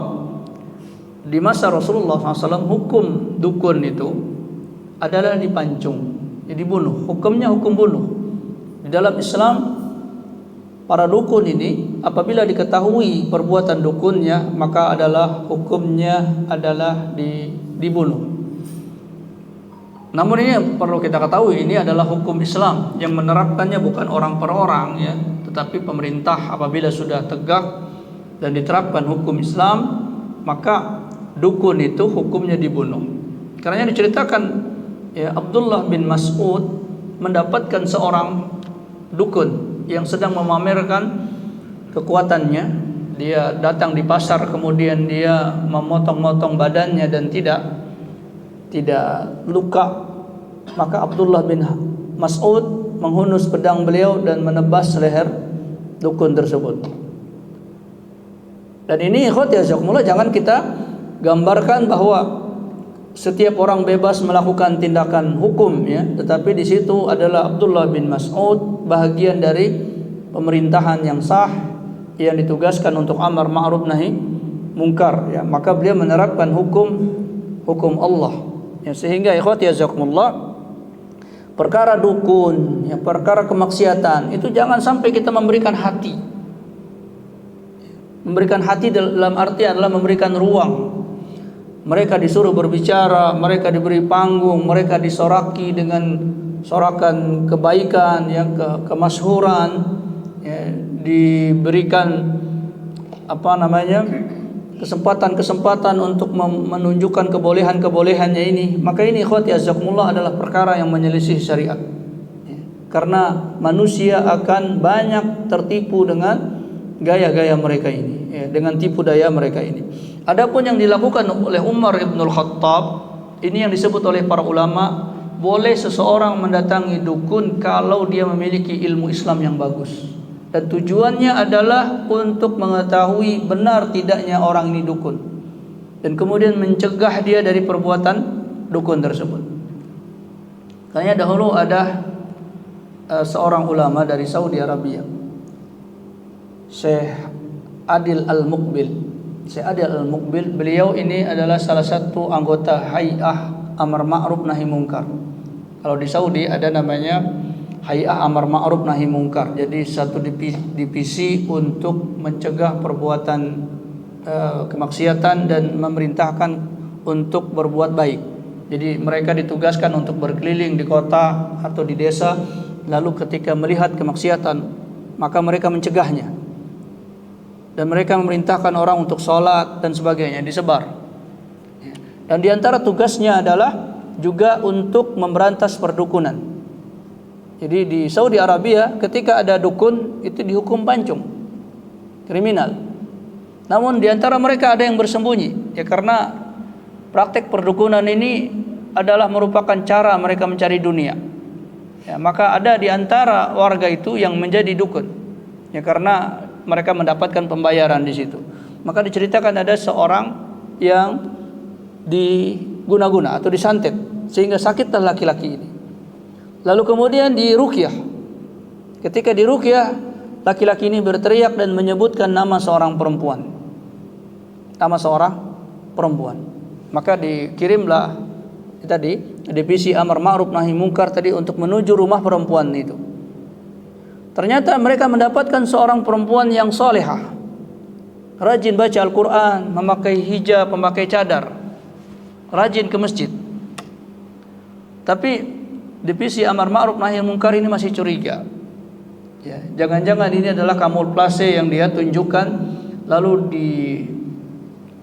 di masa Rasulullah SAW hukum dukun itu adalah dipancung, jadi dibunuh. Hukumnya hukum bunuh. Di dalam Islam, para dukun ini apabila diketahui perbuatan dukunnya, maka adalah hukumnya adalah dibunuh. Namun ini perlu kita ketahui, ini adalah hukum Islam yang menerapkannya bukan orang per orang, ya, tetapi pemerintah. Apabila sudah tegak dan diterapkan hukum Islam, maka dukun itu hukumnya dibunuh. Karena diceritakan, ya, Abdullah bin Mas'ud mendapatkan seorang dukun yang sedang memamerkan kekuatannya. Dia datang di pasar, kemudian dia memotong-motong badannya dan tidak luka. Maka Abdullah bin Mas'ud menghunus pedang beliau dan menebas leher dukun tersebut. Dan ini ikhwati azakumullah, jangan kita gambarkan bahwa setiap orang bebas melakukan tindakan hukum, ya, tetapi di situ adalah Abdullah bin Mas'ud bahagian dari pemerintahan yang sah yang ditugaskan untuk amar ma'ruf nahi mungkar, ya. Maka beliau menerapkan hukum Allah, ya, sehingga ikhwati azakumullah, perkara dukun, ya, perkara kemaksiatan itu jangan sampai kita memberikan hati. Memberikan hati dalam arti adalah memberikan ruang. Mereka disuruh berbicara, mereka diberi panggung, mereka disoraki dengan sorakan kebaikan, ya, kemasyhuran, ya, diberikan kesempatan untuk menunjukkan kebolehannya ini. Maka ini ikhwati azakumullah adalah perkara yang menyelisih syariat, ya. Karena manusia akan banyak tertipu dengan gaya-gaya mereka ini, ya, dengan tipu daya mereka ini. Adapun yang dilakukan oleh Umar ibn Khattab, ini yang disebut oleh para ulama, boleh seseorang mendatangi dukun kalau dia memiliki ilmu Islam yang bagus. dan tujuannya adalah untuk mengetahui benar tidaknya orang ini dukun dan kemudian mencegah dia dari perbuatan dukun tersebut. Karena dahulu ada seorang ulama dari Saudi Arabia, Syekh Adil Al-Muqbil. Syekh Adil Al-Muqbil, beliau ini adalah salah satu anggota Hay'ah Amar Ma'ruf Nahi Munkar. Kalau di Saudi ada namanya Hay'ah Amar Ma'ruf Nahi Munkar. Jadi satu divisi untuk mencegah perbuatan kemaksiatan dan memerintahkan untuk berbuat baik. Jadi mereka ditugaskan untuk berkeliling di kota atau di desa, lalu ketika melihat kemaksiatan maka mereka mencegahnya. Dan mereka memerintahkan orang untuk sholat dan sebagainya, disebar. Dan di antara tugasnya adalah juga untuk memberantas perdukunan. Jadi di Saudi Arabia ketika ada dukun itu dihukum pancung, kriminal. Namun di antara mereka ada yang bersembunyi, ya karena praktek perdukunan ini adalah merupakan cara mereka mencari dunia. Ya, maka ada di antara warga itu yang menjadi dukun. Ya karena mereka mendapatkan pembayaran di situ. Maka diceritakan ada seorang yang diguna-guna atau disantet sehingga sakitlah laki-laki ini. Lalu kemudian diruqyah. Ketika diruqyah, laki-laki ini berteriak dan menyebutkan nama seorang perempuan. Nama seorang perempuan. Maka dikirimlah tadi divisi Amar Ma'ruf Nahi Munkar tadi untuk menuju rumah perempuan itu. Ternyata mereka mendapatkan seorang perempuan yang solehah, rajin baca Al-Quran, memakai hijab, memakai cadar, rajin ke masjid. Tapi divisi Amar Ma'ruf Nahi Munkar ini masih curiga. Ya, jangan-jangan ini adalah kamuflase yang dia tunjukkan, lalu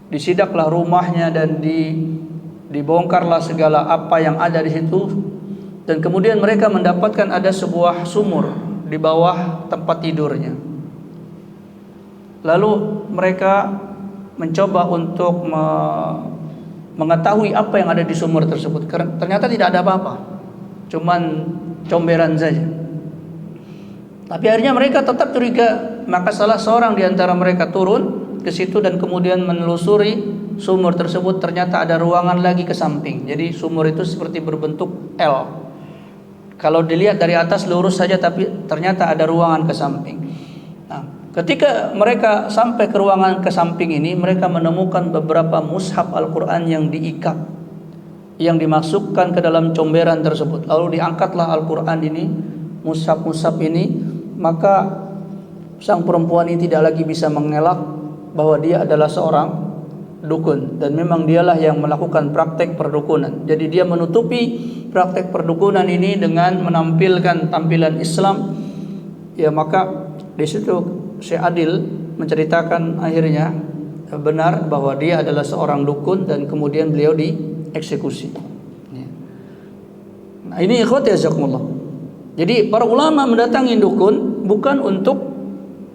disidaklah rumahnya dan dibongkarlah segala apa yang ada di situ, dan kemudian mereka mendapatkan ada sebuah sumur di bawah tempat tidurnya. Lalu mereka mencoba untuk mengetahui apa yang ada di sumur tersebut. Ternyata tidak ada apa-apa, cuman comberan saja. Tapi akhirnya mereka tetap curiga, maka salah seorang di antara mereka turun ke situ dan kemudian menelusuri sumur tersebut. Ternyata ada ruangan lagi ke samping. Jadi sumur itu seperti berbentuk L. Kalau dilihat dari atas lurus saja, tapi ternyata ada ruangan ke samping. Nah, ketika mereka sampai ke ruangan ke samping ini, mereka menemukan beberapa mushaf Al-Quran yang diikat, yang dimasukkan ke dalam comberan tersebut. Lalu diangkatlah Al-Quran ini, mushaf-mushaf ini, maka sang perempuan ini tidak lagi bisa mengelak bahwa dia adalah seorang dukun, dan memang dialah yang melakukan praktek perdukunan. Jadi dia menutupi praktek perdukunan ini dengan menampilkan tampilan Islam. Ya, maka di situ Syekh Adil menceritakan akhirnya benar bahwa dia adalah seorang dukun dan kemudian beliau dieksekusi. Nah, ini ikhwati jazakumullah. Jadi para ulama mendatangi dukun bukan untuk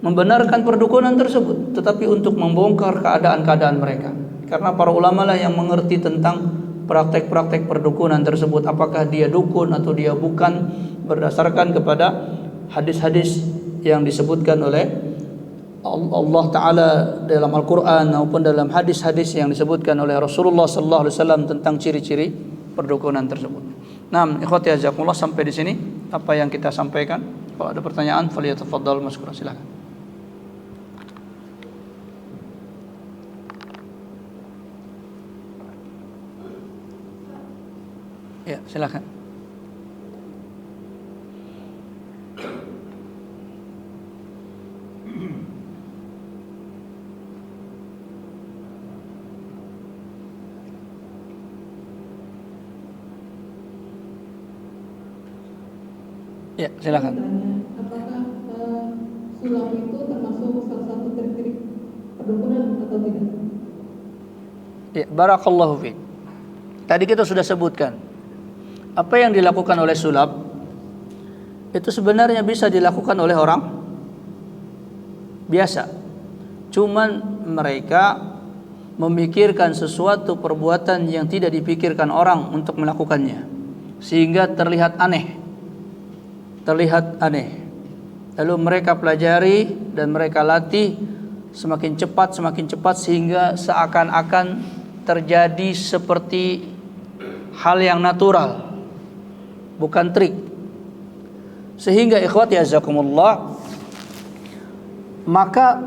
membenarkan perdukunan tersebut, tetapi untuk membongkar keadaan-keadaan mereka. Karena para ulama lah yang mengerti tentang praktek-praktek perdukunan tersebut, apakah dia dukun atau dia bukan, berdasarkan kepada hadis-hadis yang disebutkan oleh Allah Ta'ala dalam Al-Quran maupun dalam hadis-hadis yang disebutkan oleh Rasulullah Sallallahu Alaihi Wasallam tentang ciri-ciri perdukunan tersebut. Nah, ikhwati jazakumullah, sampai di sini apa yang kita sampaikan. Kalau ada pertanyaan, falyatafaddal masykuran, silakan. Ya, silakan. Ya, silakan. Apakah sulap itu termasuk salah satu trik-trik perdukunan atau tidak? Ya, barakallahu fiik. Tadi kita sudah sebutkan apa yang dilakukan oleh sulap itu sebenarnya bisa dilakukan oleh orang biasa. Cuman mereka memikirkan sesuatu perbuatan yang tidak dipikirkan orang untuk melakukannya, sehingga terlihat aneh. Lalu mereka pelajari dan mereka latih semakin cepat sehingga seakan-akan terjadi seperti hal yang natural, bukan trik. Sehingga ikhwati azakumullah, maka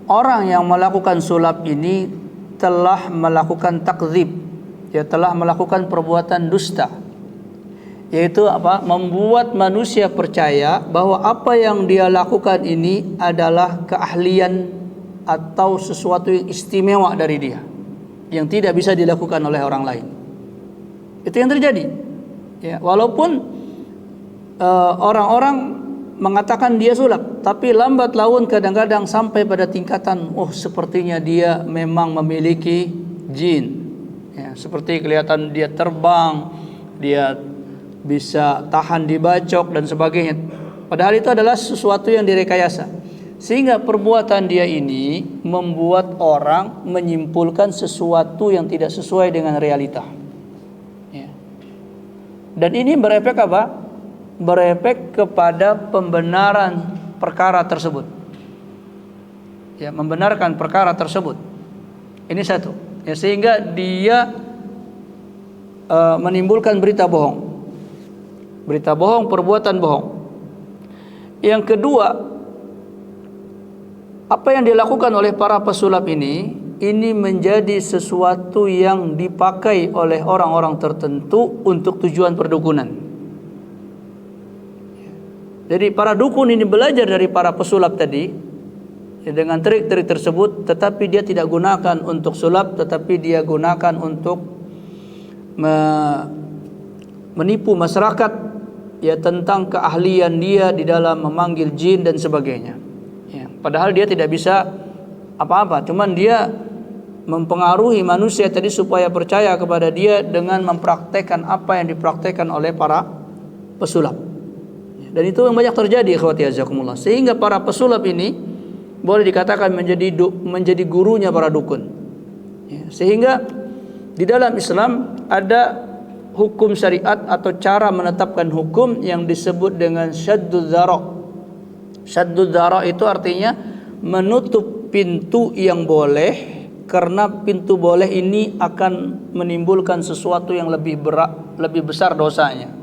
orang yang melakukan sulap ini telah melakukan takdzib, dia telah melakukan perbuatan dusta, yaitu apa? Membuat manusia percaya bahwa apa yang dia lakukan ini adalah keahlian atau sesuatu yang istimewa dari dia, yang tidak bisa dilakukan oleh orang lain. Itu yang terjadi. Ya, walaupun orang-orang mengatakan dia sulap, tapi lambat laun kadang-kadang sampai pada tingkatan, oh sepertinya dia memang memiliki jin. Ya, seperti kelihatan dia terbang, dia bisa tahan dibacok dan sebagainya. Padahal itu adalah sesuatu yang direkayasa. Sehingga perbuatan dia ini membuat orang menyimpulkan sesuatu yang tidak sesuai dengan realita. Ya. Dan ini berefek apa? Berefek kepada pembenaran perkara tersebut. Ya, membenarkan perkara tersebut. Ini satu. Ya, sehingga dia menimbulkan berita bohong. Berita bohong, perbuatan bohong. Yang kedua, apa yang dilakukan oleh para pesulap ini menjadi sesuatu yang dipakai oleh orang-orang tertentu untuk tujuan perdukunan. Jadi para dukun ini belajar dari para pesulap tadi ya, dengan trik-trik tersebut, tetapi dia tidak gunakan untuk sulap, tetapi dia gunakan untuk menipu masyarakat ya tentang keahlian dia di dalam memanggil jin dan sebagainya. Ya, padahal dia tidak bisa apa-apa, cuman dia mempengaruhi manusia tadi supaya percaya kepada dia dengan mempraktekkan apa yang dipraktekkan oleh para pesulap. Dan itu yang banyak terjadi ikhwati azakumullah. Sehingga para pesulap ini boleh dikatakan menjadi gurunya para dukun. Ya, sehingga di dalam Islam ada hukum syariat atau cara menetapkan hukum yang disebut dengan syaddud dzara'. Syaddud dzara' itu artinya menutup pintu yang boleh, karena pintu boleh ini akan menimbulkan sesuatu yang lebih berat, lebih besar dosanya.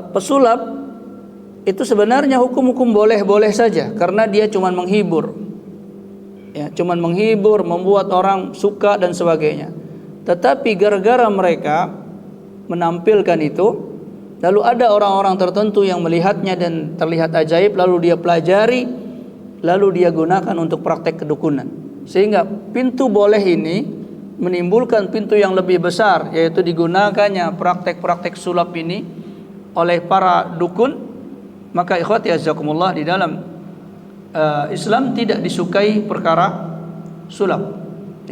Pesulap itu sebenarnya hukum-hukum boleh-boleh saja, karena dia cuma menghibur, ya, cuma menghibur, membuat orang suka dan sebagainya. Tetapi gara-gara mereka menampilkan itu, lalu ada orang-orang tertentu yang melihatnya dan terlihat ajaib, lalu dia pelajari, lalu dia gunakan untuk praktek kedukunan. Sehingga pintu boleh ini menimbulkan pintu yang lebih besar, yaitu digunakannya praktek-praktek sulap ini oleh para dukun. Maka ikhwati azakumullah, di dalam Islam tidak disukai perkara sulap,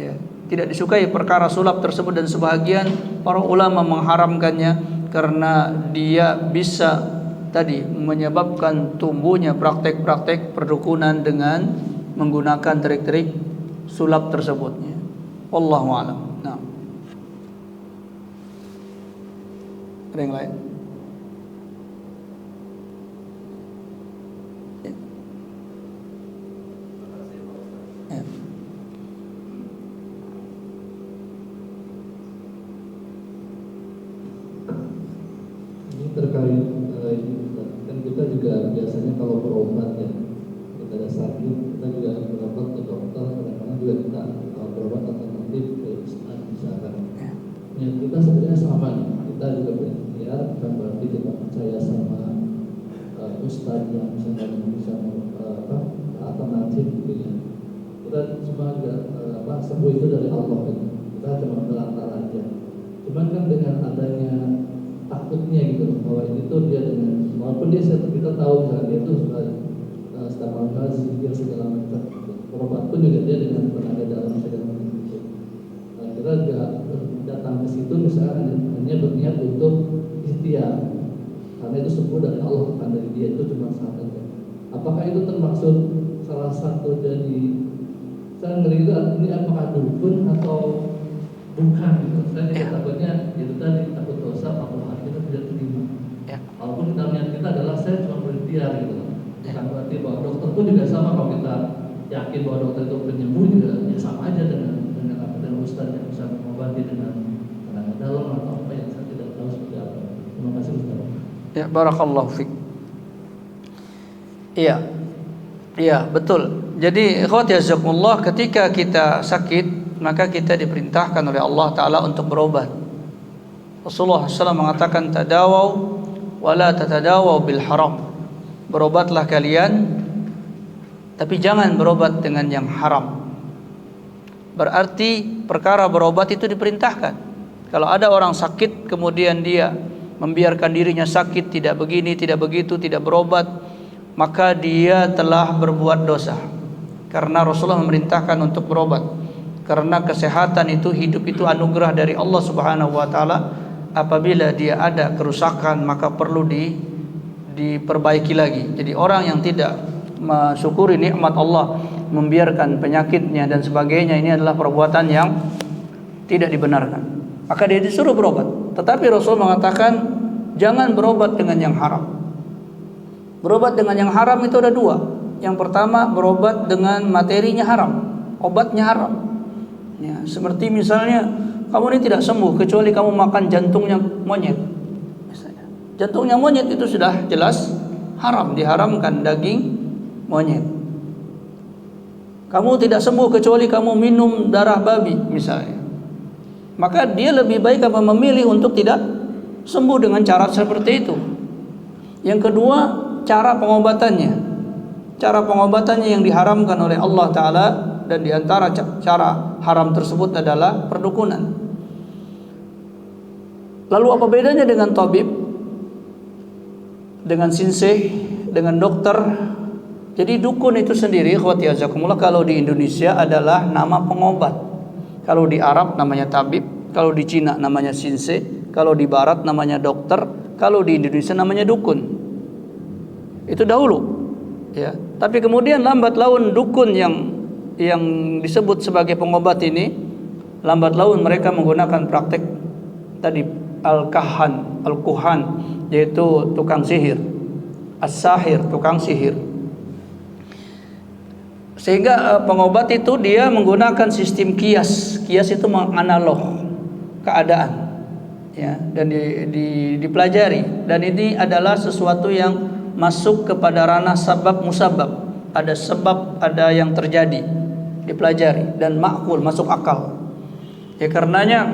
ya, tidak disukai perkara sulap tersebut, dan sebahagian para ulama mengharamkannya karena dia bisa tadi menyebabkan tumbuhnya praktek-praktek perdukunan dengan menggunakan trik-trik sulap tersebutnya. Wallahu a'lam. Nah, ada yang lain? Terkait kan kita juga biasanya kalau berobat ya, kita ada sakit kita juga berobat ke dokter, kadang-kadang juga kita berobat alternatif ke misalkan ya, kita sebenarnya sama, kita juga berikhtiar, bukan berarti kita percaya sama ustadz yang misalkan bisa alternatif gitu ya. Kita cuma sembuh itu dari Allah gitu. Kita cuma melantar aja. Cuman kan dengan adanya takutnya gitu bahwa itu dia dengan, walaupun kita tahu misalnya dia itu sedang melakukan zikir segala macam, berobat pun juga dia dengan tenaga dalam segala macam itu. Kita juga datang ke situ misalnya hanya berniat untuk ikhtiar, karena itu sembuh dari Allah, bukan dari dia, itu cuma satu. Apakah itu termaksud salah satu jadi saya ngeri itu ini apakah dukun atau bukan gitu? Saya tidak takutnya itu tadi takut dosa, apakah kita tidak terima. Walaupun kita niat kita adalah saya cuma ikhtiar gitu. Bukan berarti bahwa dokter pun juga sama, kalau kita yakin bahwa dokter itu penyembuh juga ya sama aja dengan ustaz yang bisa mengobati dengan tenaga dalam atau apa yang saya tidak tahu seperti apa. Terima kasih Ustaz. Ya, barakallahu fiik. Iya. Iya, betul. Jadi ikhwati jazakumullah, ketika kita sakit maka kita diperintahkan oleh Allah Ta'ala untuk berobat. Rasulullah SAW mengatakan tadawau wala tatadawau bil haram. Berobatlah kalian, tapi jangan berobat dengan yang haram. Berarti perkara berobat itu diperintahkan. Kalau ada orang sakit kemudian dia membiarkan dirinya sakit, tidak begini, tidak begitu, tidak berobat, maka dia telah berbuat dosa. Karena Rasulullah memerintahkan untuk berobat. Karena kesehatan itu, hidup itu anugerah dari Allah Subhanahu wa taala. Apabila dia ada kerusakan maka perlu diperbaiki lagi. Jadi orang yang tidak mensyukuri nikmat Allah, membiarkan penyakitnya dan sebagainya, ini adalah perbuatan yang tidak dibenarkan. Maka dia disuruh berobat. Tetapi Rasul mengatakan jangan berobat dengan yang haram. Berobat dengan yang haram itu ada dua. Yang pertama, berobat dengan materinya haram, obatnya haram. Ya, seperti misalnya kamu ini tidak sembuh kecuali kamu makan jantungnya monyet. Misalnya, jantungnya monyet itu sudah jelas haram, diharamkan daging monyet. Kamu tidak sembuh kecuali kamu minum darah babi misalnya. Maka dia lebih baik apa memilih untuk tidak sembuh dengan cara seperti itu. Yang kedua, cara pengobatannya. Cara pengobatannya yang diharamkan oleh Allah Ta'ala, dan diantara cara haram tersebut adalah perdukunan. Lalu apa bedanya dengan tabib, dengan sinseh, dengan dokter? Jadi dukun itu sendiri, ikhwati azakumullah, kalau di Indonesia adalah nama pengobat. Kalau di Arab namanya tabib, kalau di Cina namanya sinseh, kalau di Barat namanya dokter, kalau di Indonesia namanya dukun. Itu dahulu, ya. Tapi kemudian lambat laun dukun yang disebut sebagai pengobat ini, lambat laun mereka menggunakan praktek tadi al-kuhan, yaitu tukang sihir, as-sahir, tukang sihir. Sehingga pengobat itu dia menggunakan sistem kias. Kias itu menganalog keadaan, ya, dan dipelajari. Dan ini adalah sesuatu yang masuk kepada ranah sabab musabab. Ada sebab, ada yang terjadi, dipelajari dan makul, masuk akal. Ya, karenanya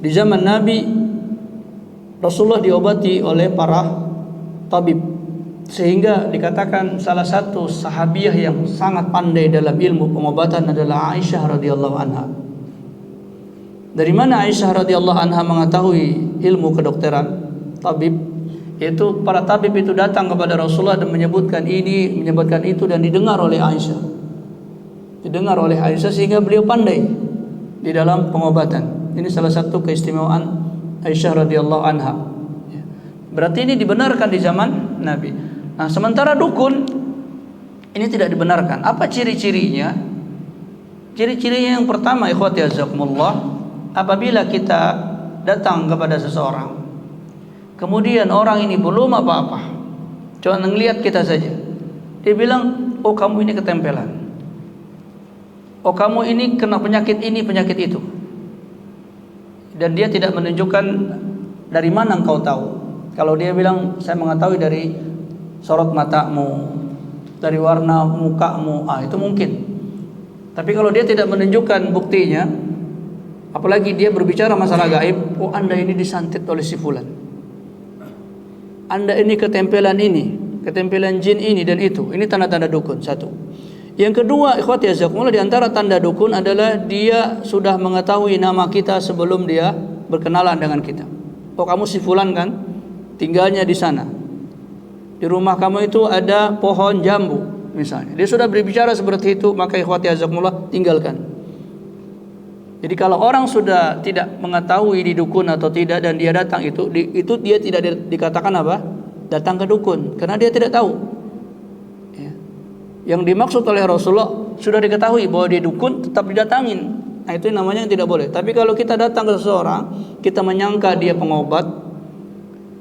di zaman Nabi Rasulullah diobati oleh para tabib, sehingga dikatakan salah satu sahabiah yang sangat pandai dalam ilmu pengobatan adalah Aisyah radhiyallahu anha. Dari mana Aisyah radhiyallahu anha mengetahui ilmu kedokteran, tabib? Yaitu para tabib itu datang kepada Rasulullah dan menyebutkan ini, menyebutkan itu, dan didengar oleh Aisyah. Didengar oleh Aisyah sehingga beliau pandai di dalam pengobatan. Ini salah satu keistimewaan Aisyah radhiyallahu anha. Berarti ini dibenarkan di zaman Nabi. Nah, sementara dukun ini tidak dibenarkan. Apa ciri-cirinya? Ciri-cirinya yang pertama, ikhwati azakumullah, apabila kita datang kepada seseorang, kemudian orang ini belum apa-apa, cuma ngelihat kita saja, dia bilang, oh kamu ini ketempelan, oh kamu ini kena penyakit ini, penyakit itu, dan dia tidak menunjukkan dari mana engkau tahu. Kalau dia bilang saya mengetahui dari sorot matamu, dari warna mukamu, itu mungkin. Tapi kalau dia tidak menunjukkan buktinya, apalagi dia berbicara masalah gaib, oh anda ini disantet oleh si fulan, anda ini ketempelan jin ini dan itu. Ini tanda-tanda dukun, satu. Yang kedua, ikhwati azakumullah, di antara tanda dukun adalah dia sudah mengetahui nama kita sebelum dia berkenalan dengan kita. Oh kamu si fulan kan, tinggalnya di sana, di rumah kamu itu ada pohon jambu misalnya. Dia sudah berbicara seperti itu, maka ikhwati azakumullah, tinggalkan. Jadi kalau orang sudah tidak mengetahui di dukun atau tidak dan dia datang itu dia tidak dikatakan apa? Datang ke dukun, karena dia tidak tahu. Ya. Yang dimaksud oleh Rasulullah sudah diketahui bahwa dia dukun, tetap didatangin. Nah, itu namanya yang tidak boleh. Tapi kalau kita datang ke seseorang, kita menyangka dia pengobat,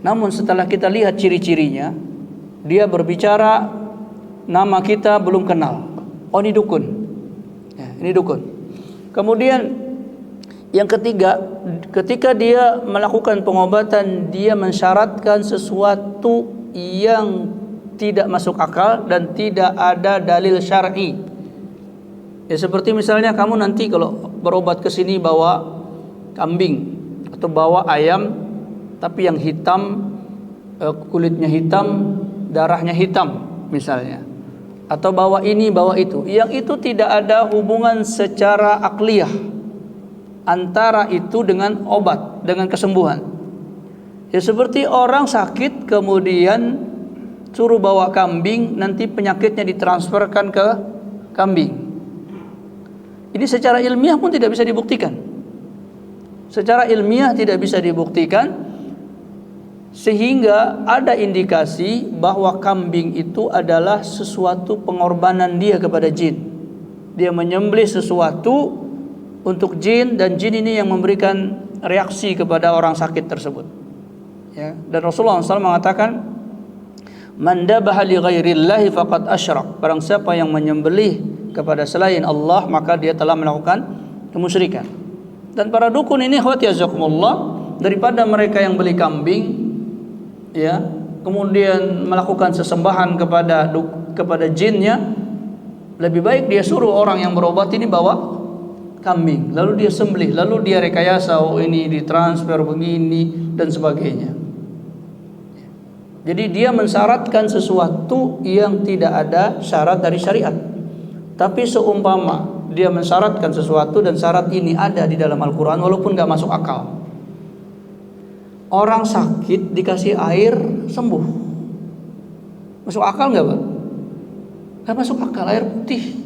Namun setelah kita lihat ciri-cirinya, dia berbicara nama kita belum kenal. Oh, ini dukun. Ya, ini dukun. Kemudian yang ketiga, ketika dia melakukan pengobatan, dia mensyaratkan sesuatu yang tidak masuk akal dan tidak ada dalil syar'i. Ya, seperti misalnya kamu nanti kalau berobat ke sini bawa kambing atau bawa ayam, tapi yang hitam, kulitnya hitam, darahnya hitam misalnya. Atau bawa ini, bawa itu. Yang itu tidak ada hubungan secara akliyah antara itu dengan obat, dengan kesembuhan. Ya, seperti orang sakit kemudian suruh bawa kambing, nanti penyakitnya ditransferkan ke kambing. Ini secara ilmiah pun tidak bisa dibuktikan. Secara ilmiah tidak bisa dibuktikan, sehingga ada indikasi bahwa kambing itu adalah sesuatu pengorbanan dia kepada jin. Dia menyembelih sesuatu untuk jin, dan jin ini yang memberikan reaksi kepada orang sakit tersebut. Ya, dan Rasulullah SAW mengatakan, "Man dabaha li ghairillahi faqad asyrak." Barang siapa yang menyembelih kepada selain Allah, maka dia telah melakukan kemusyrikan. Dan para dukun ini, khawati azakumullah, daripada mereka yang beli kambing, ya, kemudian melakukan sesembahan kepada jinnya, lebih baik dia suruh orang yang berobat ini bawa kambing, lalu dia sembelih, lalu dia rekayasa, oh ini ditransfer begini dan sebagainya. Jadi dia mensyaratkan sesuatu yang tidak ada syarat dari syariat. Tapi seumpama dia mensyaratkan sesuatu dan syarat ini ada di dalam Al-Quran, walaupun gak masuk akal. Orang sakit dikasih air sembuh, masuk akal nggak, Pak? Nggak masuk akal, air putih.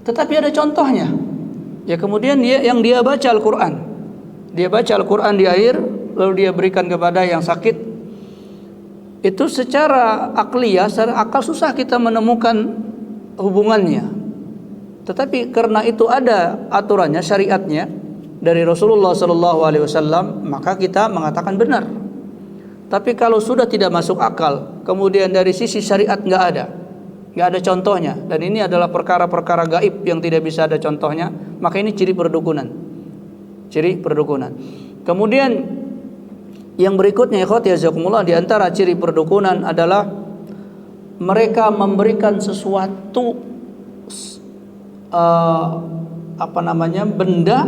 Tetapi ada contohnya. Ya, kemudian dia baca Al-Quran, dia baca Al-Quran di air, lalu dia berikan kepada yang sakit. Itu secara akliyah, secara akal susah kita menemukan hubungannya. Tetapi karena itu ada aturannya, syariatnya dari Rasulullah SAW, maka kita mengatakan benar. Tapi kalau sudah tidak masuk akal, kemudian dari sisi syariat nggak ada contohnya, dan ini adalah perkara-perkara gaib yang tidak bisa ada contohnya, maka ini ciri perdukunan. Kemudian yang berikutnya, ikhwati jazakumullah, di antara ciri perdukunan adalah mereka memberikan sesuatu benda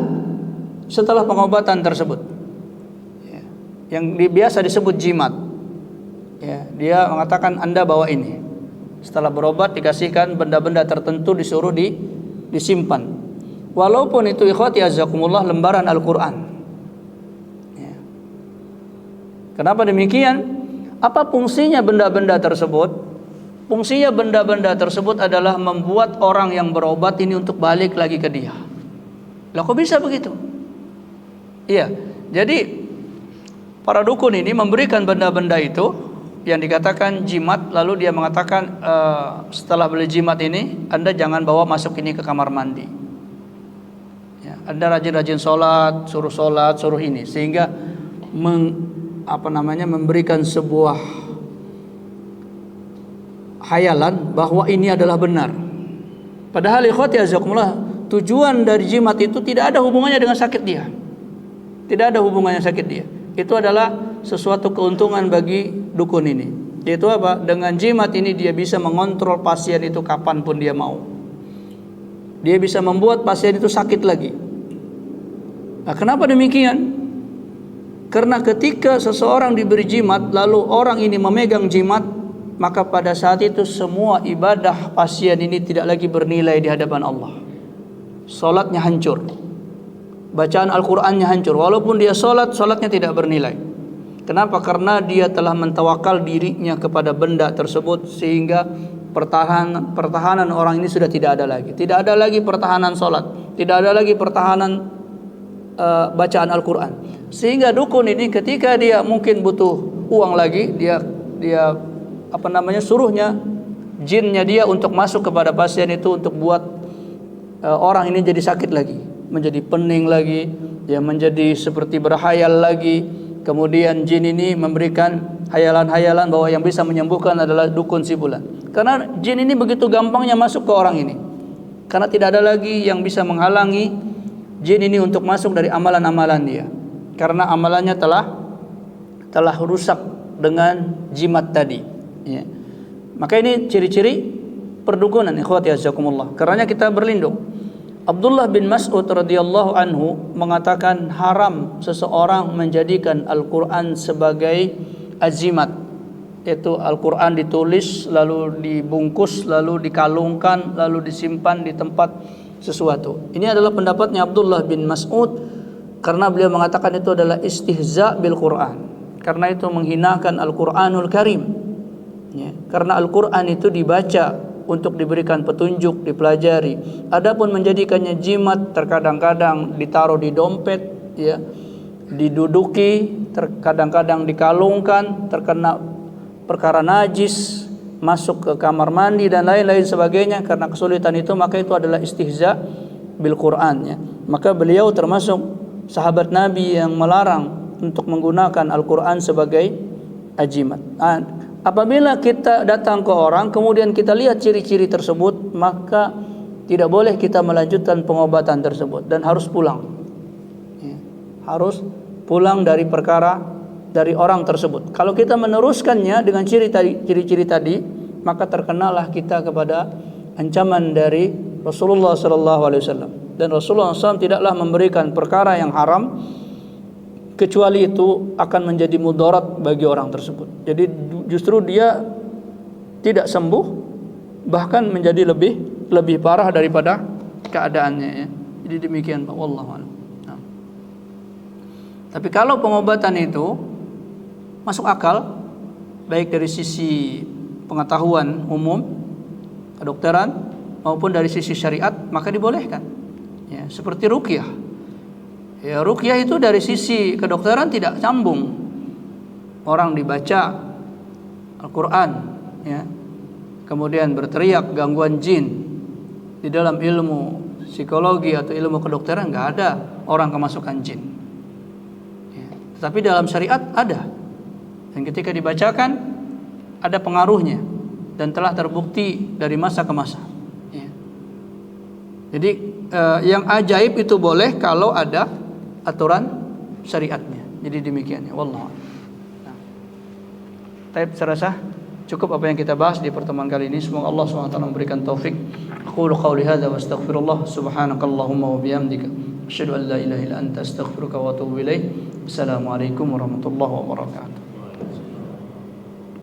setelah pengobatan tersebut, ya, yang biasa disebut jimat. Ya, dia mengatakan Anda bawa ini. Setelah berobat dikasihkan benda-benda tertentu, disuruh disimpan. Walaupun itu, ikhwati azakumullah, lembaran Al-Quran. Ya. Kenapa demikian? Apa fungsinya benda-benda tersebut? Fungsinya benda-benda tersebut adalah membuat orang yang berobat ini untuk balik lagi ke dia. Lah, kok bisa begitu? Iya, jadi para dukun ini memberikan benda-benda itu yang dikatakan jimat, lalu dia mengatakan setelah beli jimat ini, Anda jangan bawa masuk ini ke kamar mandi. Ya, Anda rajin-rajin sholat, suruh ini, sehingga memberikan sebuah hayalan bahwa ini adalah benar. Padahal ikhwati azakumullah, tujuan dari jimat itu tidak ada hubungannya dengan sakit dia. Tidak ada hubungannya sakit dia. Itu adalah sesuatu keuntungan bagi dukun ini. Yaitu apa? Dengan jimat ini dia bisa mengontrol pasien itu kapanpun dia mau. Dia bisa membuat pasien itu sakit lagi. Nah, kenapa demikian? Karena ketika seseorang diberi jimat, lalu orang ini memegang jimat, maka pada saat itu semua ibadah pasien ini tidak lagi bernilai di hadapan Allah. Salatnya hancur, bacaan Al-Qurannya hancur. Walaupun dia salatnya tidak bernilai. Kenapa? Karena dia telah mentawakal dirinya kepada benda tersebut, sehingga pertahanan orang ini sudah tidak ada lagi. Tidak ada lagi pertahanan salat, tidak ada lagi pertahanan bacaan Al-Quran. Sehingga dukun ini ketika dia mungkin butuh uang lagi, dia suruhnya jinnya dia untuk masuk kepada pasien itu untuk buat orang ini jadi sakit lagi, menjadi pening lagi, ya, menjadi seperti berhayal lagi, kemudian jin ini memberikan hayalan-hayalan bahwa yang bisa menyembuhkan adalah dukun si fulan. Karena jin ini begitu gampangnya masuk ke orang ini. Karena tidak ada lagi yang bisa menghalangi jin ini untuk masuk dari amalan-amalan dia. Karena amalannya telah rusak dengan jimat tadi, ya. Maka ini ciri-ciri perdukunan, ikhwati azakumullah. Karenanya kita berlindung. Abdullah bin Mas'ud radhiyallahu anhu mengatakan haram seseorang menjadikan Al-Quran sebagai azimat, yaitu Al-Quran ditulis lalu dibungkus lalu dikalungkan lalu disimpan di tempat sesuatu. Ini adalah pendapatnya Abdullah bin Mas'ud, karena beliau mengatakan itu adalah istihza bil Quran, karena itu menghinakan Al-Quranul Karim, ya. Karena Al-Quran itu dibaca untuk diberikan petunjuk, dipelajari. Adapun menjadikannya jimat, terkadang-kadang ditaruh di dompet, ya, diduduki, terkadang-kadang dikalungkan, terkena perkara najis, masuk ke kamar mandi dan lain-lain sebagainya. Karena kesulitan itu, maka itu adalah istihza bil Quran, ya. Maka beliau termasuk sahabat Nabi yang melarang untuk menggunakan Al-Quran sebagai ajimat. Apabila kita datang ke orang kemudian kita lihat ciri-ciri tersebut, maka tidak boleh kita melanjutkan pengobatan tersebut dan harus pulang, ya. Harus pulang dari perkara dari orang tersebut. Kalau kita meneruskannya dengan ciri-ciri tadi, maka terkenalah kita kepada ancaman dari Rasulullah SAW. Dan Rasulullah SAW tidaklah memberikan perkara yang haram kecuali itu akan menjadi mudarat bagi orang tersebut. Jadi justru dia tidak sembuh, bahkan menjadi lebih parah daripada keadaannya, ya. Jadi demikian, Pak, wallahu a'lam. Nah. Tapi kalau pengobatan itu masuk akal, baik dari sisi pengetahuan umum kedokteran maupun dari sisi syariat, maka dibolehkan, ya. Seperti ruqyah, ya. Ruqyah itu dari sisi kedokteran tidak sambung. Orang dibaca Al-Quran, ya, kemudian berteriak gangguan jin. Di dalam ilmu psikologi atau ilmu kedokteran nggak ada orang kemasukan jin, ya. Tetapi dalam syariat ada, dan ketika dibacakan ada pengaruhnya dan telah terbukti dari masa ke masa, ya. Jadi yang ajaib itu boleh kalau ada aturan syariatnya. Jadi demikian, ya, wallahu. Baik, saya rasa cukup apa yang kita bahas di pertemuan kali ini. Semoga Allah SWT memberikan taufik. Aqulu qawli hadza wa astaghfirullah subhanakallahumma wa bihamdika asyhadu an la ilaha illa anta astaghfiruka wa atubu ilaik. Assalamualaikum warahmatullahi wabarakatuh.